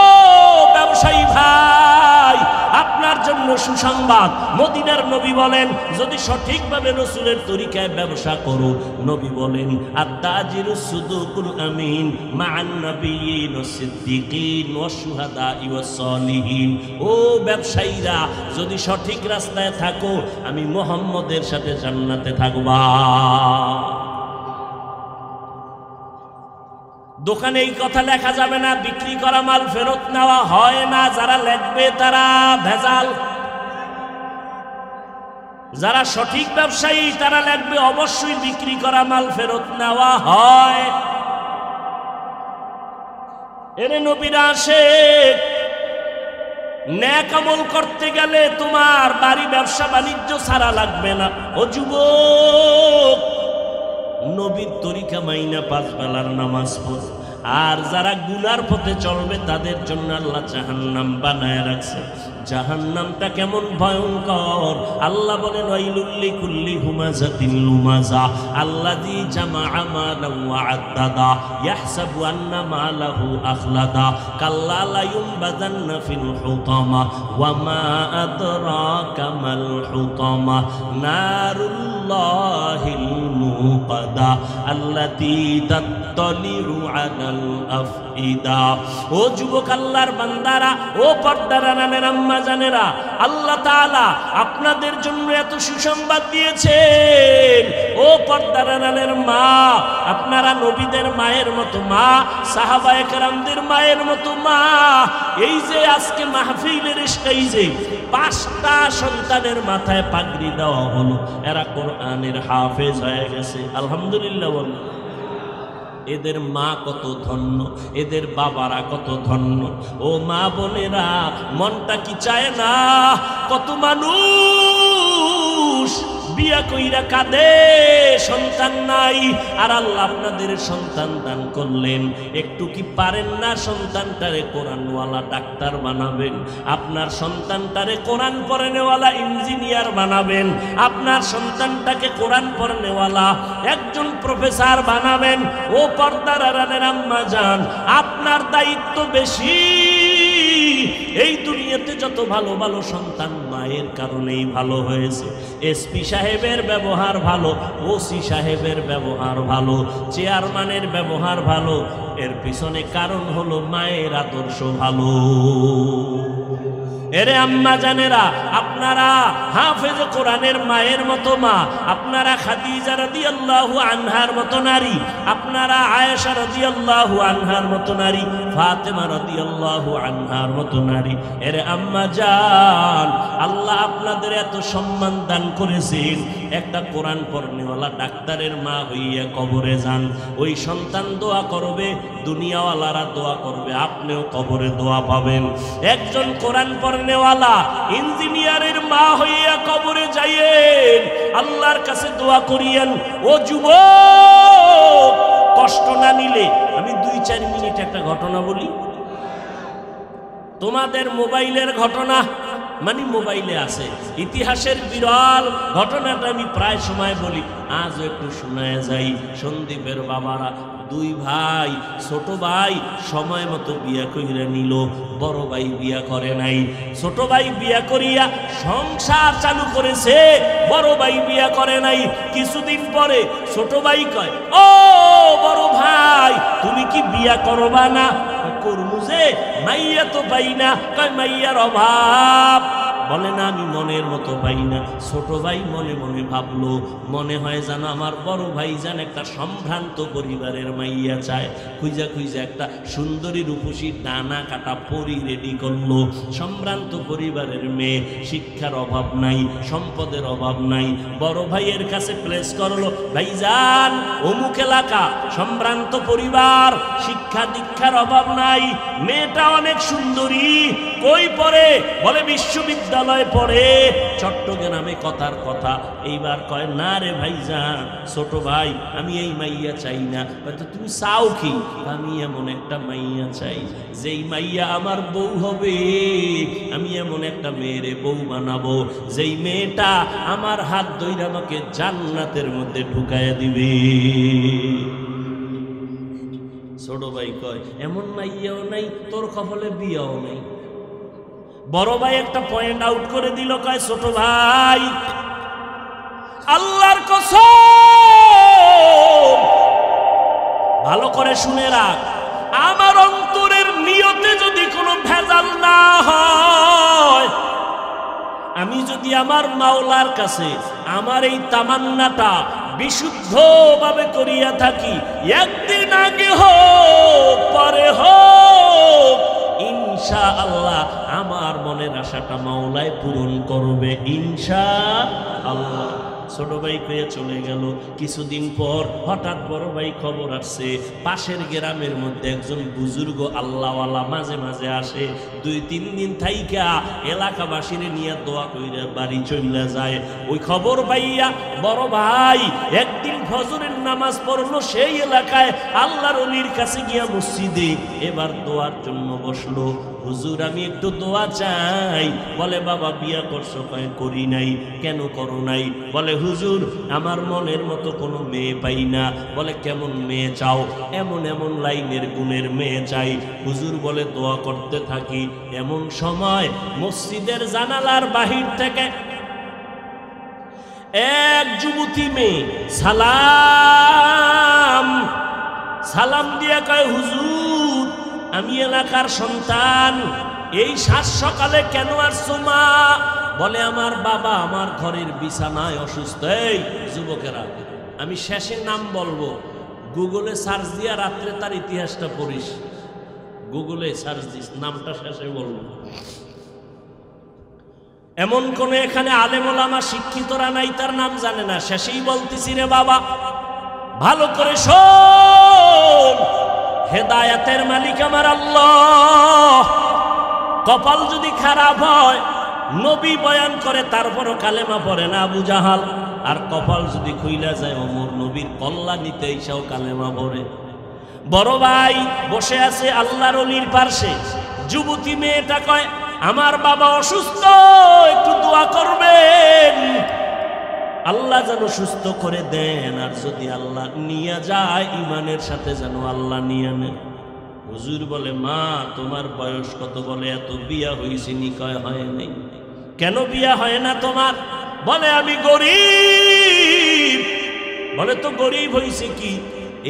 ব্যবসায়ী ভাই, আপনার জন্য সুসংবাদ। মদিনার নবী বলেন, যদি সঠিকভাবে রাসূলের তরিকায় ব্যবসা করো, নবী বলেন আত-তাজিরুস সুদুকুল আমিন মা'আন নাবিয়্যিন ওয়াস সিদ্দিকিন ওয়াস শুহাদা'i ওয়াস সালিহিন। ও ব্যবসায়ীরা, যদি সঠিক রাস্তায় থাকো, আমি মুহাম্মদের সাথে জান্নাতে থাকবা। দোকানে এই কথা লেখা যাবে না, বিক্রি করা মাল ফেরত নেওয়া হয় না। যারা লেখবে তারা ভেজাল। যারা সঠিক ব্যবসায়ী তারা লেখবে অবশ্যই বিক্রি করা মাল ফেরত নেওয়া হয়। এরে নবীরা আসে, নেক আমল করতে গেলে তোমার বাড়ি ব্যবসা বাণিজ্য ছাড়া লাগবে না। ও যুবক, নবীর তরিকা মাইনা 5 বেলার নামাজ পড়। আর যারা গুনার পথে চলবে তাদের জন্য আল্লাহ জাহান্নাম বানায় রাখছে। জাহান্নামটা কেমন ভয়ঙ্কর! আল্লাহ বলেন ওয়াইলুল লিকুল্লি হুমাযাতিন লুমাযা আল্লাযী জামাআ মালান ওয়া আদ্দাদা ইয়াহসাবু আন্না মালাহু আখলাদা কাল্লা লা ইউনবাযান্না ফিল হুতামা ওয়া মা আদরাকা মাল হুতামা নারুল্লাহিল মুকাদা আল্লাতী তাত্তালিউ আলাল আফইদা। ও যুবক, আল্লাহর বান্দারা, ও পর্দার আড়ালের আম্মা জানেরা, আল্লাহ তাআলা আপনাদের জন্য এত সুসংবাদ দিয়েছেন। ও পর্দার আড়ালের মা, আপনারা নবীদের মায়ের মতো মা, সাহাবায়ে কেরামদের মায়ের মতো মা। এই যে আজকে মাহফিলের স্টেজে 5টা সন্তানের মাথায় পাগড়ি দেওয়া হলো, এরা কোরআনের হাফেজ হয়ে গেছে। আলহামদুলিল্লাহ বলুন। এদের মা কত ধন্য, এদের বাবারা কত ধন্য। ও মা বোনেরা, মনটা কি চায় না? কত মানুষ বিয়া কইরা কাঁদে, সন্তান নাই। আর আল্লাহ আপনাদের সন্তান দান করলেন, একটু কি পারেন না সন্তানটারে কোরআনওয়ালা ডাক্তার বানাবেন? আপনার সন্তানটারে কোরআন পড়ানেওয়ালা ইঞ্জিনিয়ার বানাবেন? আপনার সন্তানটাকে কোরআন পড়ানেওয়ালা একজন প্রফেসর বানাবেন? ও পর্দার আড়ালের আম্মা জান, আপনার দায়িত্ব বেশি। এই দুনিয়াতে যত ভালো ভালো সন্তান মায়ের কারণেই ভালো হয়েছে। এসপি সাহেবের ব্যবহার ভালো, ওসি সাহেবের ব্যবহার ভালো, চেয়ারম্যানের ব্যবহার ভালো, এর পিছনে কারণ হলো মায়ের আদর্শ ভালো। এরে আম্মা জানেরা, আপনারা হাফেজে কোরআনের মায়ের মতো মা, আপনারা খাদিজা রাদিয়াল্লাহু আনহার মতো নারী, আপনারা আয়েশা রাদিয়াল্লাহু আনহার মতো নারী, ফাতেমা রাদিয়াল্লাহু আনহার মতো নারী। এরে আম্মা জান, আল্লাহ আপনাদের এত সম্মান দান করেছেন। একটা কোরআন পড়নেওয়ালা ডাক্তারের মা হইয়া কবরে যান, ওই সন্তান দোয়া করবে, দুনিয়াওয়ালারা দোয়া করবে, আপনিও কবরে দোয়া পাবেন। একজন কোরআন পড়নেওয়ালা ইঞ্জিনিয়ারের মা হইয়া কবরে যাইয়েন, আল্লাহর কাছে দোয়া করিয়েন। ও যুবক, কষ্ট না নিলে আমি 2-4 মিনিট একটা ঘটনা বলি। তোমাদের মোবাইলের ঘটনা মানে মোবাইলে আছে, ইতিহাসের বিরল ঘটনাটা আমি প্রায় সময় বলি, আজও একটু শোনায় যাই। সন্দীপের বাবারা দুই ভাই, ছোট ভাই সময় মতো বিয়া কইরা নিল, বড় ভাই বিয়া করে নাই। ছোট ভাই বিয়া করিয়া সংসার চালু করেছে, বড় ভাই বিয়া করে নাই। কিছুদিন পরে ছোট ভাই কয়, ও বড় ভাই তুমি কি বিয়া করবা না? করমু যে, মাইয়া তো পাই না। কয় মাইয়ার অভাব। বলে না আমি মনের মতো পাই না। ছোট ভাই মনে মনে ভাবলো, মনে হয় যেন আমার বড় ভাই যেন একটা সম্ভ্রান্ত পরিবারের মাইয়া চায়। খুঁজা খুঁজা একটা সুন্দরী রূপসী ডানা কাটা পরি রেডি করলো। সম্ভ্রান্ত পরিবারের মেয়ে, শিক্ষার অভাব নাই, সম্পদের অভাব নাই। বড় ভাইয়ের কাছে প্লেস করলো, ভাইজান অমুক এলাকা, সম্ভ্রান্ত পরিবার, শিক্ষা দীক্ষার অভাব নাই, মেয়েটা অনেক সুন্দরী। কই পড়ে? বলে বিশ্ববিদ্যালয় পড়ে, চট্টগ্রামে। কথার কথা। এইবার কয়, না রে ভাইজান, ছোট ভাই আমি এই মাইয়া চাই না। হয়তো তুমি চাও কি? আমি এমন একটা মাইয়া চাই যেই মাইয়া আমার বউ হবে। আমি এমন একটা মেয়েরে বউ বানাবো যেই মেয়েটা আমার হাত ধরে আমাকে জান্নাতের মধ্যে ঢুকাইয়া দিবে। ছোট ভাই কয়, এমন মাইয়াও নাই, তোর কপালে বিয়াও নাই। বড় ভাই একটা পয়েন্ট আউট করে দিল, কয় ছোট ভাই আল্লাহর কসম, ভালো করে শুনে রাখ, আমার অন্তরের নিয়তে যদি কোনো ভেজাল না হয়, আমি যদি আমার মাওলার কাছে আমার এই তামান্নাটা বিশুদ্ধভাবে করিয়া থাকি, একদিন আগে হোক পরে হোক, ইনশাআল্লাহ আমার মনের আশাটা মাওলাই পূরণ করবে, ইনশাআল্লাহ। ছোট ভাই পেয়ে চলে গেল। কিছুদিন পর হঠাৎ বড় ভাই খবর আসছে, পাশের গ্রামের মধ্যে একজন বুজুর্গ আল্লাহওয়ালা মাঝে মাঝে আসে। 2-3 দিন থাইকা এলাকাবাসীর নিয়ে দোয়া কইরা বাড়ি চলে যায়। ওই খবর পাইয়া বড় ভাই একদিন ফজরের নামাজ পড়লো সেই এলাকায়, আল্লাহর ওলির কাছে গিয়া মসজিদে এবার দোয়ার জন্য বসলো। হুজুর আমি একটু দোয়া চাই। বলে বাবা বিয়া করছো? কয় করি নাই। কেন করো নাই? বলে হুজুর আমার মনের মতো কোনো মেয়ে পাই না। বলে কেমন মেয়ে চাও? এমন এমন লাইনের গুণের মেয়ে চাই। হুজুর বলে দোয়া করতে থাকি। এমন সময় মসজিদের জানালার বাহির থেকে এক যুবতী মেয়ে সালাম দিয়া কয়, হুজুর আমি এলাকার সন্তান, এই সাত সকালে কেন আসছো মা? বলে আমার বাবা আমার ঘরের বিছানায় অসুস্থ। এই যুবকেরা, আমি শেষে নাম বলবো, গুগলে সার্চ দিয়া রাত্রে তার ইতিহাসটা পড়িস। গুগলে সার্চ দিস, নামটা শেষে বলবো। এমন কোন এখানে আলেম ওলামা শিক্ষিতরা নাই তার নাম জানে না। শেষেই বলতেছি রে বাবা, ভালো করে শোন। হেদায়েতের মালিক আমার আল্লাহ। কপাল যদি খারাপ হয়, নবী বয়ান করে তারপরও কালেমা পড়ে না আবু জাহাল। আর কপাল যদি খুইলা যায়, ওমর নবীর কল্লা নিতে এসেও কালেমা পড়ে। বড় ভাই বসে আছে আল্লাহর ওলির পাশে। যুবতী মেয়েটা কয়, আমার বাবা অসুস্থ, একটু দোয়া করবেন, আল্লাহ যেন সুস্থ করে দেন। আর যদি আল্লাহ নিয়ে যায়, ইমানের সাথে যেন আল্লাহ নিয়ে নেন। হুজুর বলে, মা তোমার বয়স কত? বলে এত, বিয়া হয়েছে নি? কয় হয় নাই। কেন বিয়া হয় না তোমার? বলে আমি গরিব। বলে তো গরিব হয়েছে কি?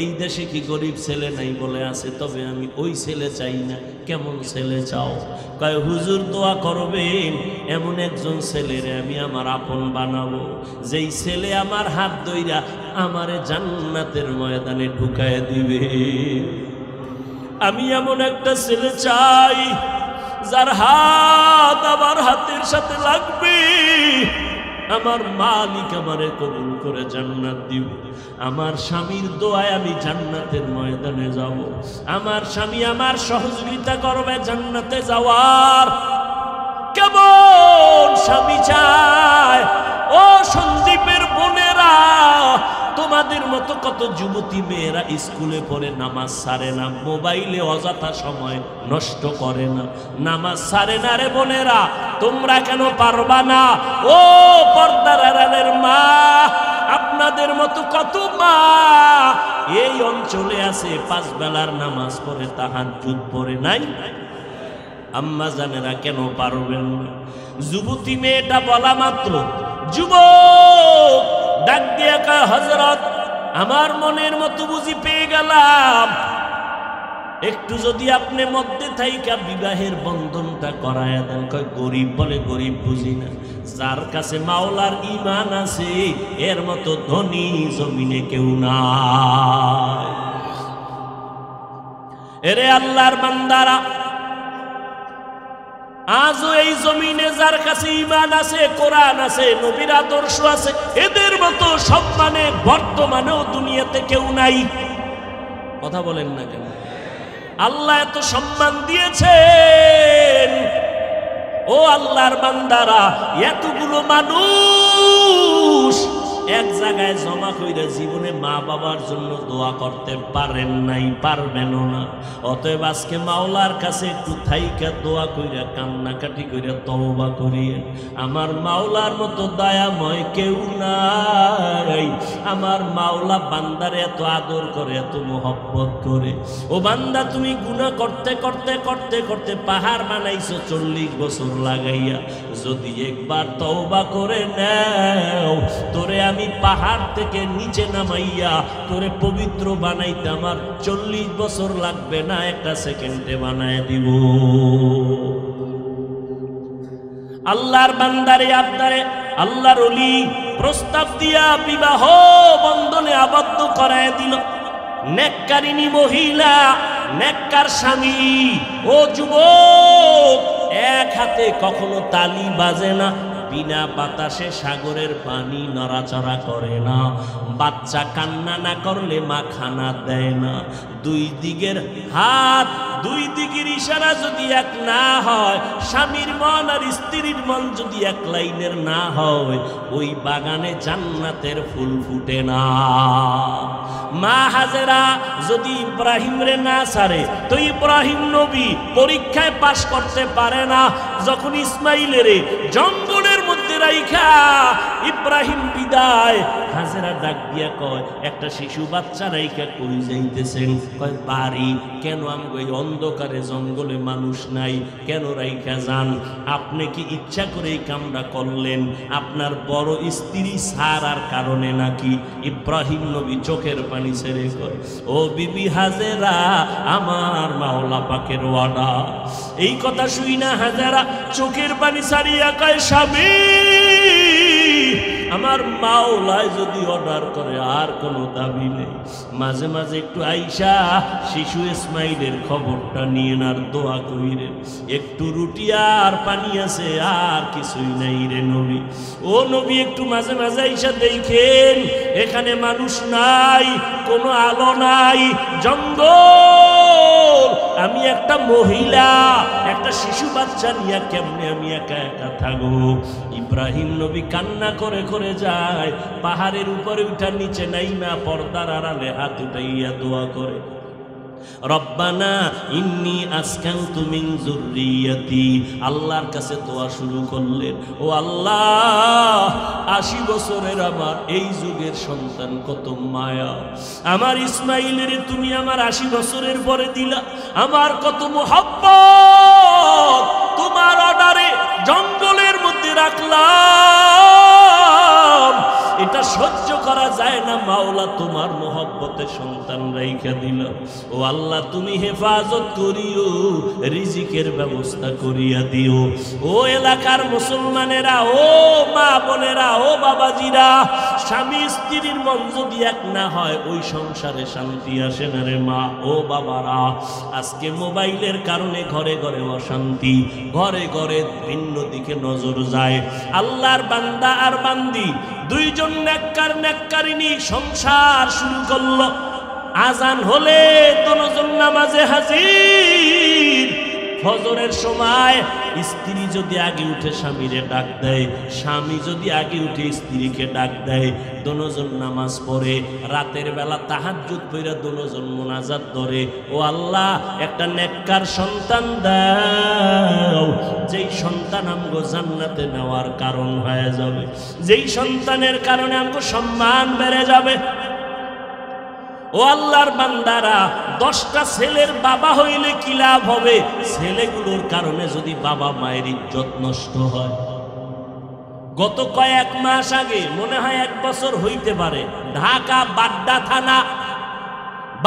এই দেশে কি গরিব ছেলে নাই? বলে আছে, তবে আমি ওই ছেলে চাই না। কেমন ছেলে চাও? কয় হুজুর দোয়া করবেন, এমন একজন ছেলেরে আমি আমার আপন বানাবো, যেই ছেলে আমার হাত ধইরা আমারে জান্নাতের ময়দানে ঢুকায় দিবে। আমি এমন একটা ছেলে চাই যার হাত আমার হাতের সাথে লাগবে, আমার মালিক আমারে কবুল করে জান্নাত দিব। আমার স্বামীর দোয়ায় আমি জান্নাতের ময়দানে যাব। আমার স্বামী আমার সহযোগিতা করবে জান্নাতে যাওয়ার। কেমন স্বামী চায়? ও সন্দীপের বোনেরা, তোমাদের মতো কত যুবতী মেয়েরা স্কুলে পড়ে নামাজ ছাড়ে না, মোবাইলে অযথা সময় নষ্ট করে না, নামাজ ছাড়ে না রে বোনেরা। তোমরা কেন পারবা না? ও পর্দার আড়ালের মা, আপনাদের মতো কত মা এই অঞ্চলে আছে, 5 বেলার নামাজ পড়ে, তাহাজ্জুদ পড়ে নাই? আম্মা জানেরা কেন পারবেন না? যুবতী মেয়েটা বলা মাত্র যুবক ডাক দিয়া কয়, হযরত আমার মনের মতো বুঝি পেয়ে গেলাম, একটু যদি আপনি মধ্যে থাইকা বিবাহের বন্ধনটা করায়া দেন। কয় গরিব? বলে গরিব বুঝি না, যার কাছে মাওলার ঈমান আছে এর মতো ধনী জমিনে কেউ নাই। এরে আল্লাহর বান্দারা, আজও এই জমিনে যার কাছে ঈমান আছে, কোরআন আছে, নবীর আদর্শ আছে, এদের মতো সম্মানে বর্তমানেও দুনিয়াতে কেউ নাই। কথা বলেন না কেন? আল্লাহ এত সম্মান দিয়েছেন। ও আল্লাহর বান্দারা, এতগুলো মানুষ এক জায়গায় জমা কইরা জীবনে মা বাবার জন্য দোয়া করতে পারেন নাই, পারবেনও না। অতএব আজকে মাওলার কাছে একটু থাইকা দোয়া কইরা কান্নাকাটি কইরা তওবা করিয়েন। আমার মাওলার মতো দয়াময় কেউ নাই। আমার মাওলা বান্দারে এত আদর করে, এত মোহব্বত করে। ও বান্দা, তুমি গুনাহ করতে করতে করতে করতে পাহাড় বানাইছো 40 বছর লাগাইয়া। যদি একবার তওবা করে নাও, তোরে আমি পাহাড় থেকে নিচে নামাইয়া তোরে পবিত্র বানাইতে আমার 40 বছর লাগবে না, 1 সেকেন্ডে বানায় দিব। আল্লাহর বান্দারে আপনারে আল্লাহর ওলি প্রস্তাব দিয়া বিবাহ বন্ধনে আবদ্ধ করায় দিল। নেককারিনী মহিলা, নেককার স্বামী। ও যুবক, এক হাতে কখনো তালি বাজে না, বিনা বাতাসে সাগরের পানি নড়াচড়া করে না, বাচ্চা কান্না না করলে মা খানা দেয় না। 2 দিকের হাত, 2 দিকের ইশারা যদি এক না হয়, স্বামীর মন আর স্ত্রীর মন যদি এক লাইনের না হয়, ওই বাগানে জান্নাতের ফুল ফুটে না। মা হাজেরা যদি ইব্রাহিম রে না ছাড়ে, তো ইব্রাহিম নবী পরীক্ষায় পাশ করতে পারে না। যখন ইসমাইলের জঙ্গলের মধ্যে রাইখা ইব্রাহিম বিদায়, হাজেরা ডাক দিয়া কয়, একটা শিশু বাচ্চা রাইখা কই যাইতেছেন? কয় বাড়ি। কেন? আমগো এই অন্ধকারে জঙ্গলে মানুষ নাই, কেন রাইখা যান? আপনি কি ইচ্ছা করে এই কামটা করলেন? আপনার বড় স্ত্রী সারার কারণে নাকি? ইব্রাহিম নবী চোখের পানি ছেড়ে কয়, ও বিবি হাজেরা, আমার মাওলা পাকের ওয়াদা। এই কথা শুই না হাজেরা চোখের পানি ছাড়িয়া কয়, স্বামী, আমার মাওলায় যদি অর্ডার করে আর কোনো দাবি নেই। মাঝে মাঝে একটু আইসা শিশু ইসমাইলের খবরটা নিয়ে আর দোয়া কইরেন। একটু রুটি আর পানি আছে, আর কিছুই নাই রে নবী। ও নবী, একটু মাঝে মাঝে আইসা দেখেন, এখানে মানুষ নাই, কোনো আলো নাই, জঙ্গল। আমি একটা মহিলা, একটা শিশু বাচ্চা নিয়ে কেমনে আমি একা একা থাকবো? ইব্রাহিম নবী কান্না করে করে যায়, পাহাড়ের উপরে উঠা নিচে নাইমা পর্দার আড়ালে হাত উঠাইয়া দোয়া করে, রব্বানা ইন্নী আসকানতু মিন যুররিয়াতি। আল্লাহর কাছে দোয়া শুরু করলেন, ও আল্লাহ, 80 বছরের আমার এই যুগের সন্তান কত মায়া। আমার ইসমাইলের তুমি আমার 80 বছরের পরে দিলা, আমার কত মোহাব্বত তোমার অর্ডারে জঙ্গলের মধ্যে রাখলাম। এটা সহ্য করা যায় না মাওলা, তোমার মোহব্বতে সন্তান রাইখা দিল। ও আল্লাহ, তুমি হেফাজত করিও, রিজিকের ব্যবস্থা করিয়া দিও। ও এলাকার মুসলমানেরা, ও মা বোনেরা, ও বাবাজিরা, স্বামী স্ত্রীর মন যদি এক না হয়, ওই সংসারে শান্তি আসে না রে মা। ও বাবারা, আজকে মোবাইলের কারণে ঘরে ঘরে অশান্তি, ঘরে ঘরে ভিন্ন দিকে নজর যায়। আল্লাহর বান্দা আর বান্দি দুইজন নেককার নেককারিনী সংসার শুরু করলো। আজান হলে দুজন নামাজে হাজির। ফজরের সময় স্ত্রী যদি আগে উঠে স্বামীরে ডাক দেয়, স্বামী যদি আগে উঠে স্ত্রীকে ডাক দেয়, দুজন নামাজ পড়ে। রাতের বেলা তাহাজ্জুদ পড়ে দুজন মুনাজাত ধরে, ও আল্লাহ, একটা নেককার সন্তান দাও, যেই সন্তান আমগো জান্নাতে নেওয়ার কারণ হয়ে যাবে, যেই সন্তানের কারণে আমগো সম্মান বেড়ে যাবে। ও আল্লাহর বান্দারা, 10টা ছেলের বাবা হইলে কি লাভ হবে? ছেলেগুলোর কারণে যদি বাবা মায়ের ইজ্জত নষ্ট হয়। গত কয়েক মাস আগে, মনে হয় 1 বছর হইতে পারে, ঢাকা বাড্ডা থানা,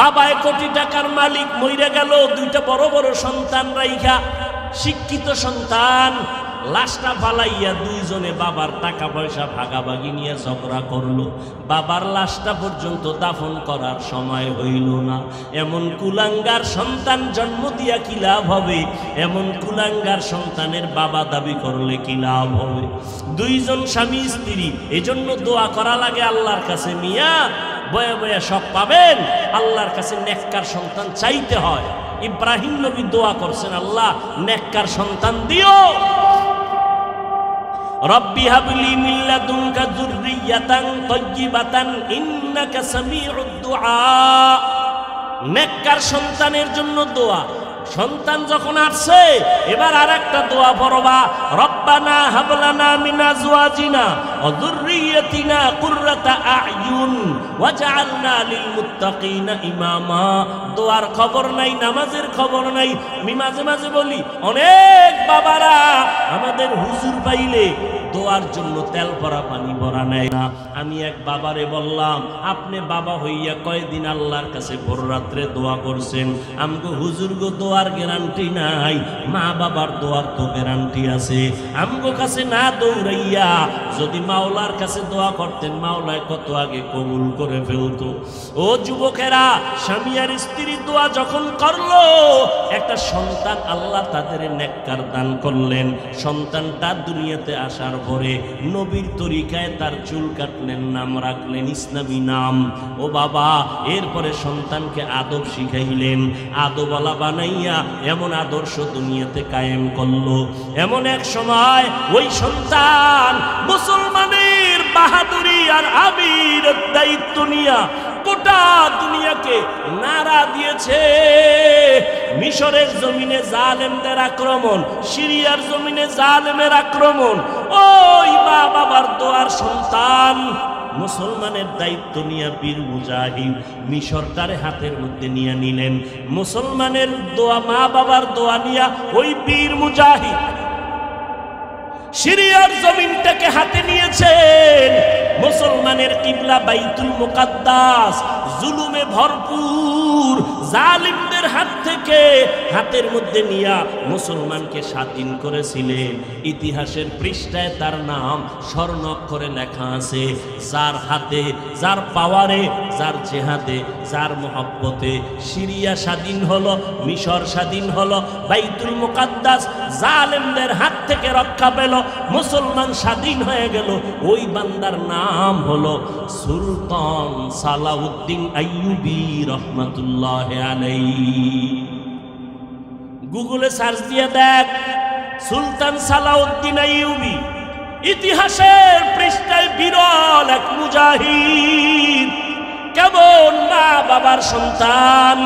বাবা 1 কোটি টাকার মালিক মইরা গেল, 2টা বড় বড় সন্তান রাইখা, শিক্ষিত সন্তান। লাশটা ফালাইয়া 2 জনে বাবার টাকা পয়সা ভাগাভাগি নিয়ে ঝগড়া করলো। বাবার লাশটা পর্যন্ত দাফন করার সময় হইল না। এমন কুলাঙ্গার সন্তান জন্ম দিয়া কি লাভ হবে? এমন কুলাঙ্গার সন্তানের বাবা দাবি করলে কি লাভ হবে? 2 জন স্বামী স্ত্রী, এজন্য দোয়া করা লাগে আল্লাহর কাছে। মিয়া বয়ে বয়ে সব পাবেন, আল্লাহর কাছে নেককার সন্তান চাইতে হয়। ইব্রাহিম নবী দোয়া করছেন, আল্লাহ নেককার সন্তান দিও। রব্বি হাবলি মিন লাদুনকা যুররিয়াতান তাইয়্যিবাতান ইন্নাকা সামিউদ দুআ। নেককার সন্তানের জন্য দোয়া। সন্তান যখন আসছে, এবার আরেকটা দোয়া পড়বা, রব্বানা হাবলানা মিন আজওয়াজিনা ওয়া যুররিয়াতিনা কুররাতা আ'য়ুন ওয়াজআলনা লিল মুত্তাকিনা ইমামা। দোয়ার খবর নাই, নামাজের খবর নাই। আমি মাঝে মাঝে বলি, অনেক বাবারা আমাদের হুজুর পাইলে দোয়ার জন্য তেল ভরা পানি ভরা নেয় না। আমি এক বাবারে বললাম, আপনি বাবা হইয়া কয়দিন আল্লাহর কাছে ভোর রাত্রে দোয়া করছেন? আমগো হুজুর গো দোয়ার গ্যারান্টি নাই, মা বাবার দোয়ার তো গ্যারান্টি আছে। আমগো কাছে না দৌড়াইয়া যদি মাওলার কাছে দোয়া করতেন, মাওলায় কত আগে কবুল করে ফেলতো। ও যুবকেরা, স্বামী আর স্ত্রীর দোয়া যখন করলো, একটা সন্তান আল্লাহ তাদের নেককার দান করলেন। সন্তানটা দুনিয়াতে আসার পরে নবীর তরিকায় তার চুল কাটলেন, নাম রাখলেন ইসলামী নাম। ও বাবা, এরপরে সন্তানকে আদব শিখাইলেন, আদবওয়ালা বানাইয়া এমন আদর্শ দুনিয়াতে কায়েম করলো। এমন এক সময় ওই সন্তান মুসলমানের বাহাদুরি আর আমিরের দায়িত্ব নিয়া গোটা দুনিয়াকে নাড়া দিয়েছে। মিশরের জমিনে জালেমদের আক্রমণ, সিরিয়ার জমিনে জালেমের আক্রমণ। ওই মা বাবার দোয়ার সন্তান মুসলমানের দায়িত্ব নিয়ে বীর মুজাহিদ মিশরটারে হাতের মধ্যে নিয়ে নিলেন। মুসলমানের দোয়া, মা বাবার দোয়া নিয়া ওই বীর মুজাহিদ সিরিয়ার জমিনটাকে হাতে নিয়েছেন। মুসলমানের কিবলা বাইতুল মুকাদ্দাস জুলুমে ভরপুর, জালিমদের হাত থেকে হাতের মধ্যে নিয়া মুসলমানকে স্বাধীন করেছিলেন। ইতিহাসের পৃষ্ঠায় তার নাম স্বর্ণাক্ষরে লেখা আছে। যার হাতে, যার পাওয়ারে, যার জেহাদে, যার মহব্বতে সিরিয়া স্বাধীন হলো, মিশর স্বাধীন হলো, বাইতুল মুকাদ্দাস জালিমদের হাত থেকে রক্ষা পেল, মুসলমান স্বাধীন হয়ে গেল। ওই বান্দার নাম হলো সুলতান সালাউদ্দিন আইয়ুবী রহমাতুল্লাহ আলাইহি। গুগলে সার্চ দিয়ে দেখ, সুলতান সালাউদ্দিন আইয়ুবী ইতিহাসের পৃষ্ঠায় বিরল এক মুজাহিদ। কেমন মা বাবার সন্তান।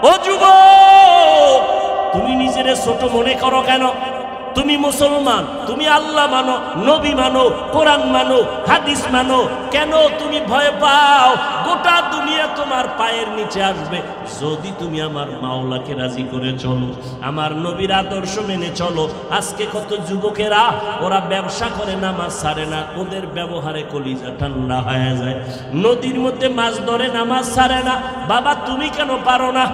ও যুবক, তুমি নিজের ছোট মনে করো কেন? তুমি মুসলমান, তুমি আল্লাহ মানো, নবী মানো, কোরআন মানো, হাদিস মানো, কেন তুমি ভয় পাও? গোটা দুনিয়া তোমার পায়ের নিচে আসবে যদি তুমি আমার মাওলাকে রাজি করে চলো, আমার নবীর আদর্শ মেনে চলো। আজকে কত যুবকেরা ওরা ব্যবসা করে, নামাজ ছাড়ে না, ওদের ব্যবহারে কলিজা ঠান্ডা হয়ে যায়। নদীর মধ্যে মাছ ধরে, নামাজ ছাড়ে না। বাবা তুমি কেন পারো না?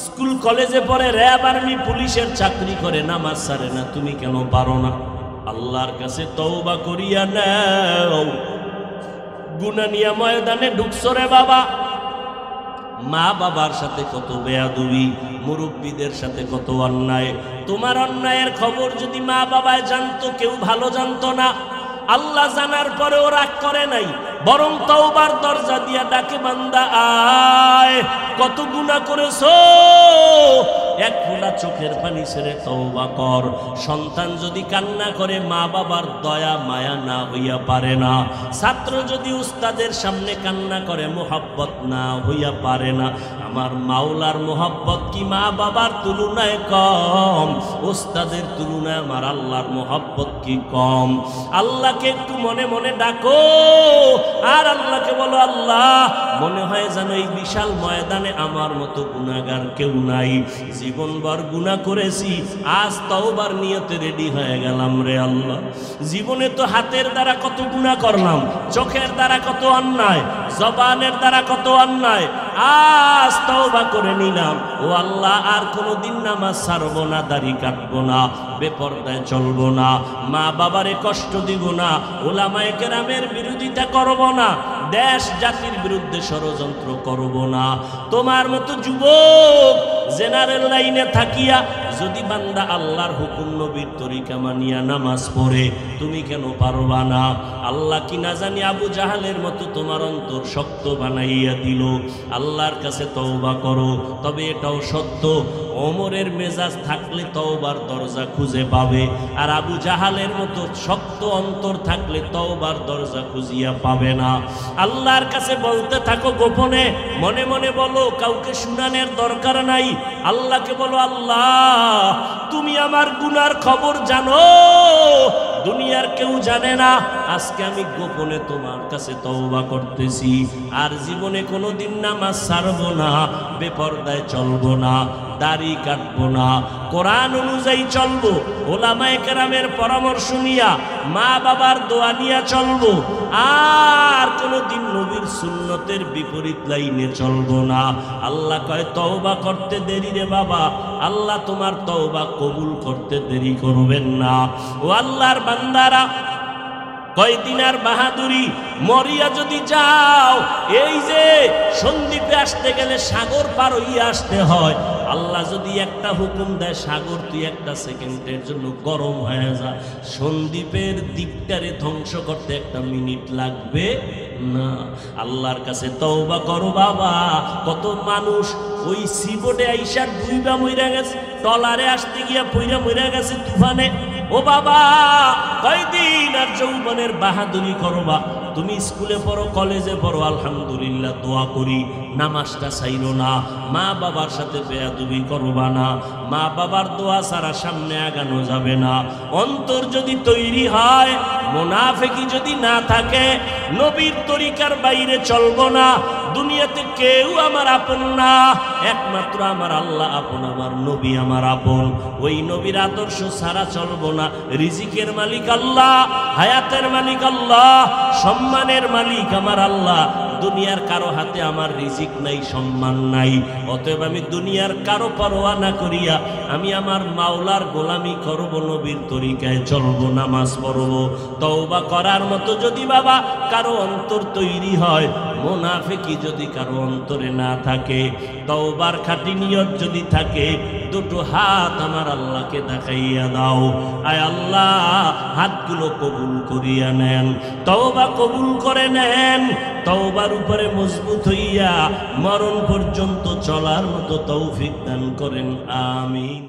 স্কুল কলেজে পড়ে, র্যাব আর্মি পুলিশের চাকরি করে, নামাজ ছাড়ে না, তুমি কেন পারো না? আল্লাহর কাছে তওবা করিয়া নাও। গুনাহ নিয়ে ময়দানে ঢুকছো রে বাবা। মা বাবার সাথে কত বেয়াদবি, মুরব্বীদের সাথে কত অন্যায়। তোমার অন্যায়ের খবর যদি মা বাবায় জানতো, কেউ ভালো জানতো না। আল্লাহ জানার পরেও রাগ করে নাই, বরং তওবার দরজা দিয়া ডাকে, বান্দা আয়, কত গুনাহ করেছো, এক ফোঁটা চোখের পানি ছেড়ে তওবা কর। সন্তান যদি কান্না করে মা বাবার দয়া মায়া না হইয়া পারে না। ছাত্র যদি উস্তাদের সামনে কান্না করে মোহাব্বত না হইয়া পারে না। আমার মাওলার মোহাব্বত কি মা বাবার তুলনায় কম? উস্তাদের তুলনায় আমার আল্লাহর মোহাব্বত কি কম? আল্লাহকে একটু মনে মনে ডাকো আর আল্লাহকে বলো, আল্লাহ মনে হয় যেন এই বিশাল ময়দানে আমার মতো গুনাহগার কেউ নাই। জীবনভর গুনাহ করেছি, আজ তওবার নিয়তে রেডি হয়ে গেলাম রে আল্লাহ। জীবনে তো হাতের দ্বারা কত গুনাহ করলাম, চোখের দ্বারা কত অন্যায়, জবানের দ্বারা কত অন্যায়, আজ তওবা করে নিলাম। ও আল্লাহ আর কোনোদিন নামাজ ছাড়বো না, দাড়ি কাটবো না, বেপরদায় চলবো না, মা বাবারে কষ্ট দিব না, উলামায়ে কেরামের বিরোধিতা করব না, দেশ জাতির বিরুদ্ধে ষড়যন্ত্র করব না। তোমার মতো যুবক জেনারেল লাইনে থাকিয়া যদি বান্দা আল্লাহর হুকুম নবীর তরিকা মানিয়া নামাজ পড়ে, তুমি কেন পারবা না? আল্লাহ কি না জানি আবু জাহালের মতো তোমার অন্তর শক্ত বানাইয়া দিল। আল্লাহর কাছে তওবা করো। তবে এটাও সত্য, ওমরের মেজাজ থাকলে তওবার দরজা খুঁজে পাবে, আর আবু জাহালের মতো শক্ত অন্তর থাকলে তওবার দরজা খুঁজিয়া পাবে না। আল্লাহর কাছে বলতে থাকো গোপনে, মনে মনে বলো, কাউকে শুনানোর দরকার নাই। আল্লাহকে বলো, আল্লাহ তুমি আমার গুনার খবর জানো, দুনিয়ার কেউ জানে না। আজকে আমি গোপনে তোমার কাছে তওবা করতেছি, আর জীবনে কোনোদিন নামাজ ছাড়বো না, বেপরদায় চলবো না, দাড়ি কাটবো না, কোরআন অনুযায়ী চলবো, ওলামায়ে কেরামের পরামর্শ নিয়া, মা বাবার দোয়া নিয়া চলবো, আর কোনোদিন নবীর সুন্নতের বিপরীত লাইনে চলবো না। আল্লাহ কয় তওবা করতে দেরি রে বাবা, আল্লাহ তোমার তওবা কবুল করতে দেরি করবেন না। ও আল্লাহর বান্দারা, কয়দিন আর বাহাদুরি, মরিয়া যদি যাও, এই যে সন্দ্বীপে আসতে গেলে সাগর পার হইয়া আসতে হয়। আল্লাহ যদি একটা হুকুম দেয়, সাগর তুই একটা সেকেন্ডের জন্য গরম হয়ে যা, সন্দ্বীপের দ্বীপটারে ধ্বংস করতে একটা মিনিট লাগবে না। আল্লাহর কাছে তওবা করো বাবা। কত মানুষ ওই সিবোটে আইসা ডুইবা মইরা গেছে, টলারে আসতে গিয়া পইরা মইরা গেছে তুফানে। ও বাবা, কয়দিন আর যৌবনের বাহাদুরি করবা? তুমি স্কুলে পড়ো, কলেজে পড়ো, আলহামদুলিল্লাহ, দোয়া করি, নামাজটা ছাইরো না, মা বাবার সাথে বেয়াদবি করবা না, মা বাবার দোয়া ছাড়া সামনে আগানো যাবে না। অন্তর যদি তৈরি হয়, মুনাফিকি যদি না থাকে, নবীর তরিকার বাইরে চলবো না। দুনিয়াতে কেউ আমার আপন না, একমাত্র আমার আল্লাহ আপন, আমার নবী আমার আপন। ওই নবীর আদর্শ ছাড়া চলবো না। রিজিকের মালিক আল্লাহ, হায়াতের মালিক আল্লাহ, সম্মানের মালিক আমার আল্লাহ। দুনিয়ার কারো হাতে আমার রিজিক নাই, সম্মান নাই। অতএব আমি দুনিয়ার কারো পরোয়া না করিয়া আমি আমার মাওলার গোলামি করব, নবীর তরিকায় চলবো, নামাজ পড়বো। তওবা করার মতো যদি বাবা কারো অন্তর তৈরি হয়, মুনাফিকি যদি কারো অন্তরে না থাকে, তওবার খাঁটি নিয়ত যদি থাকে, দুটো হাত আমার আল্লাহকে দেখাইয়া দাও। আয় আল্লাহ, হাতগুলো কবুল করিয়া নেন, তওবা কবুল করে নেন। তওবার উপরে মজবুত হইয়া মরণ পর্যন্ত চলার মতো তৌফিক দান করেন, আমিন।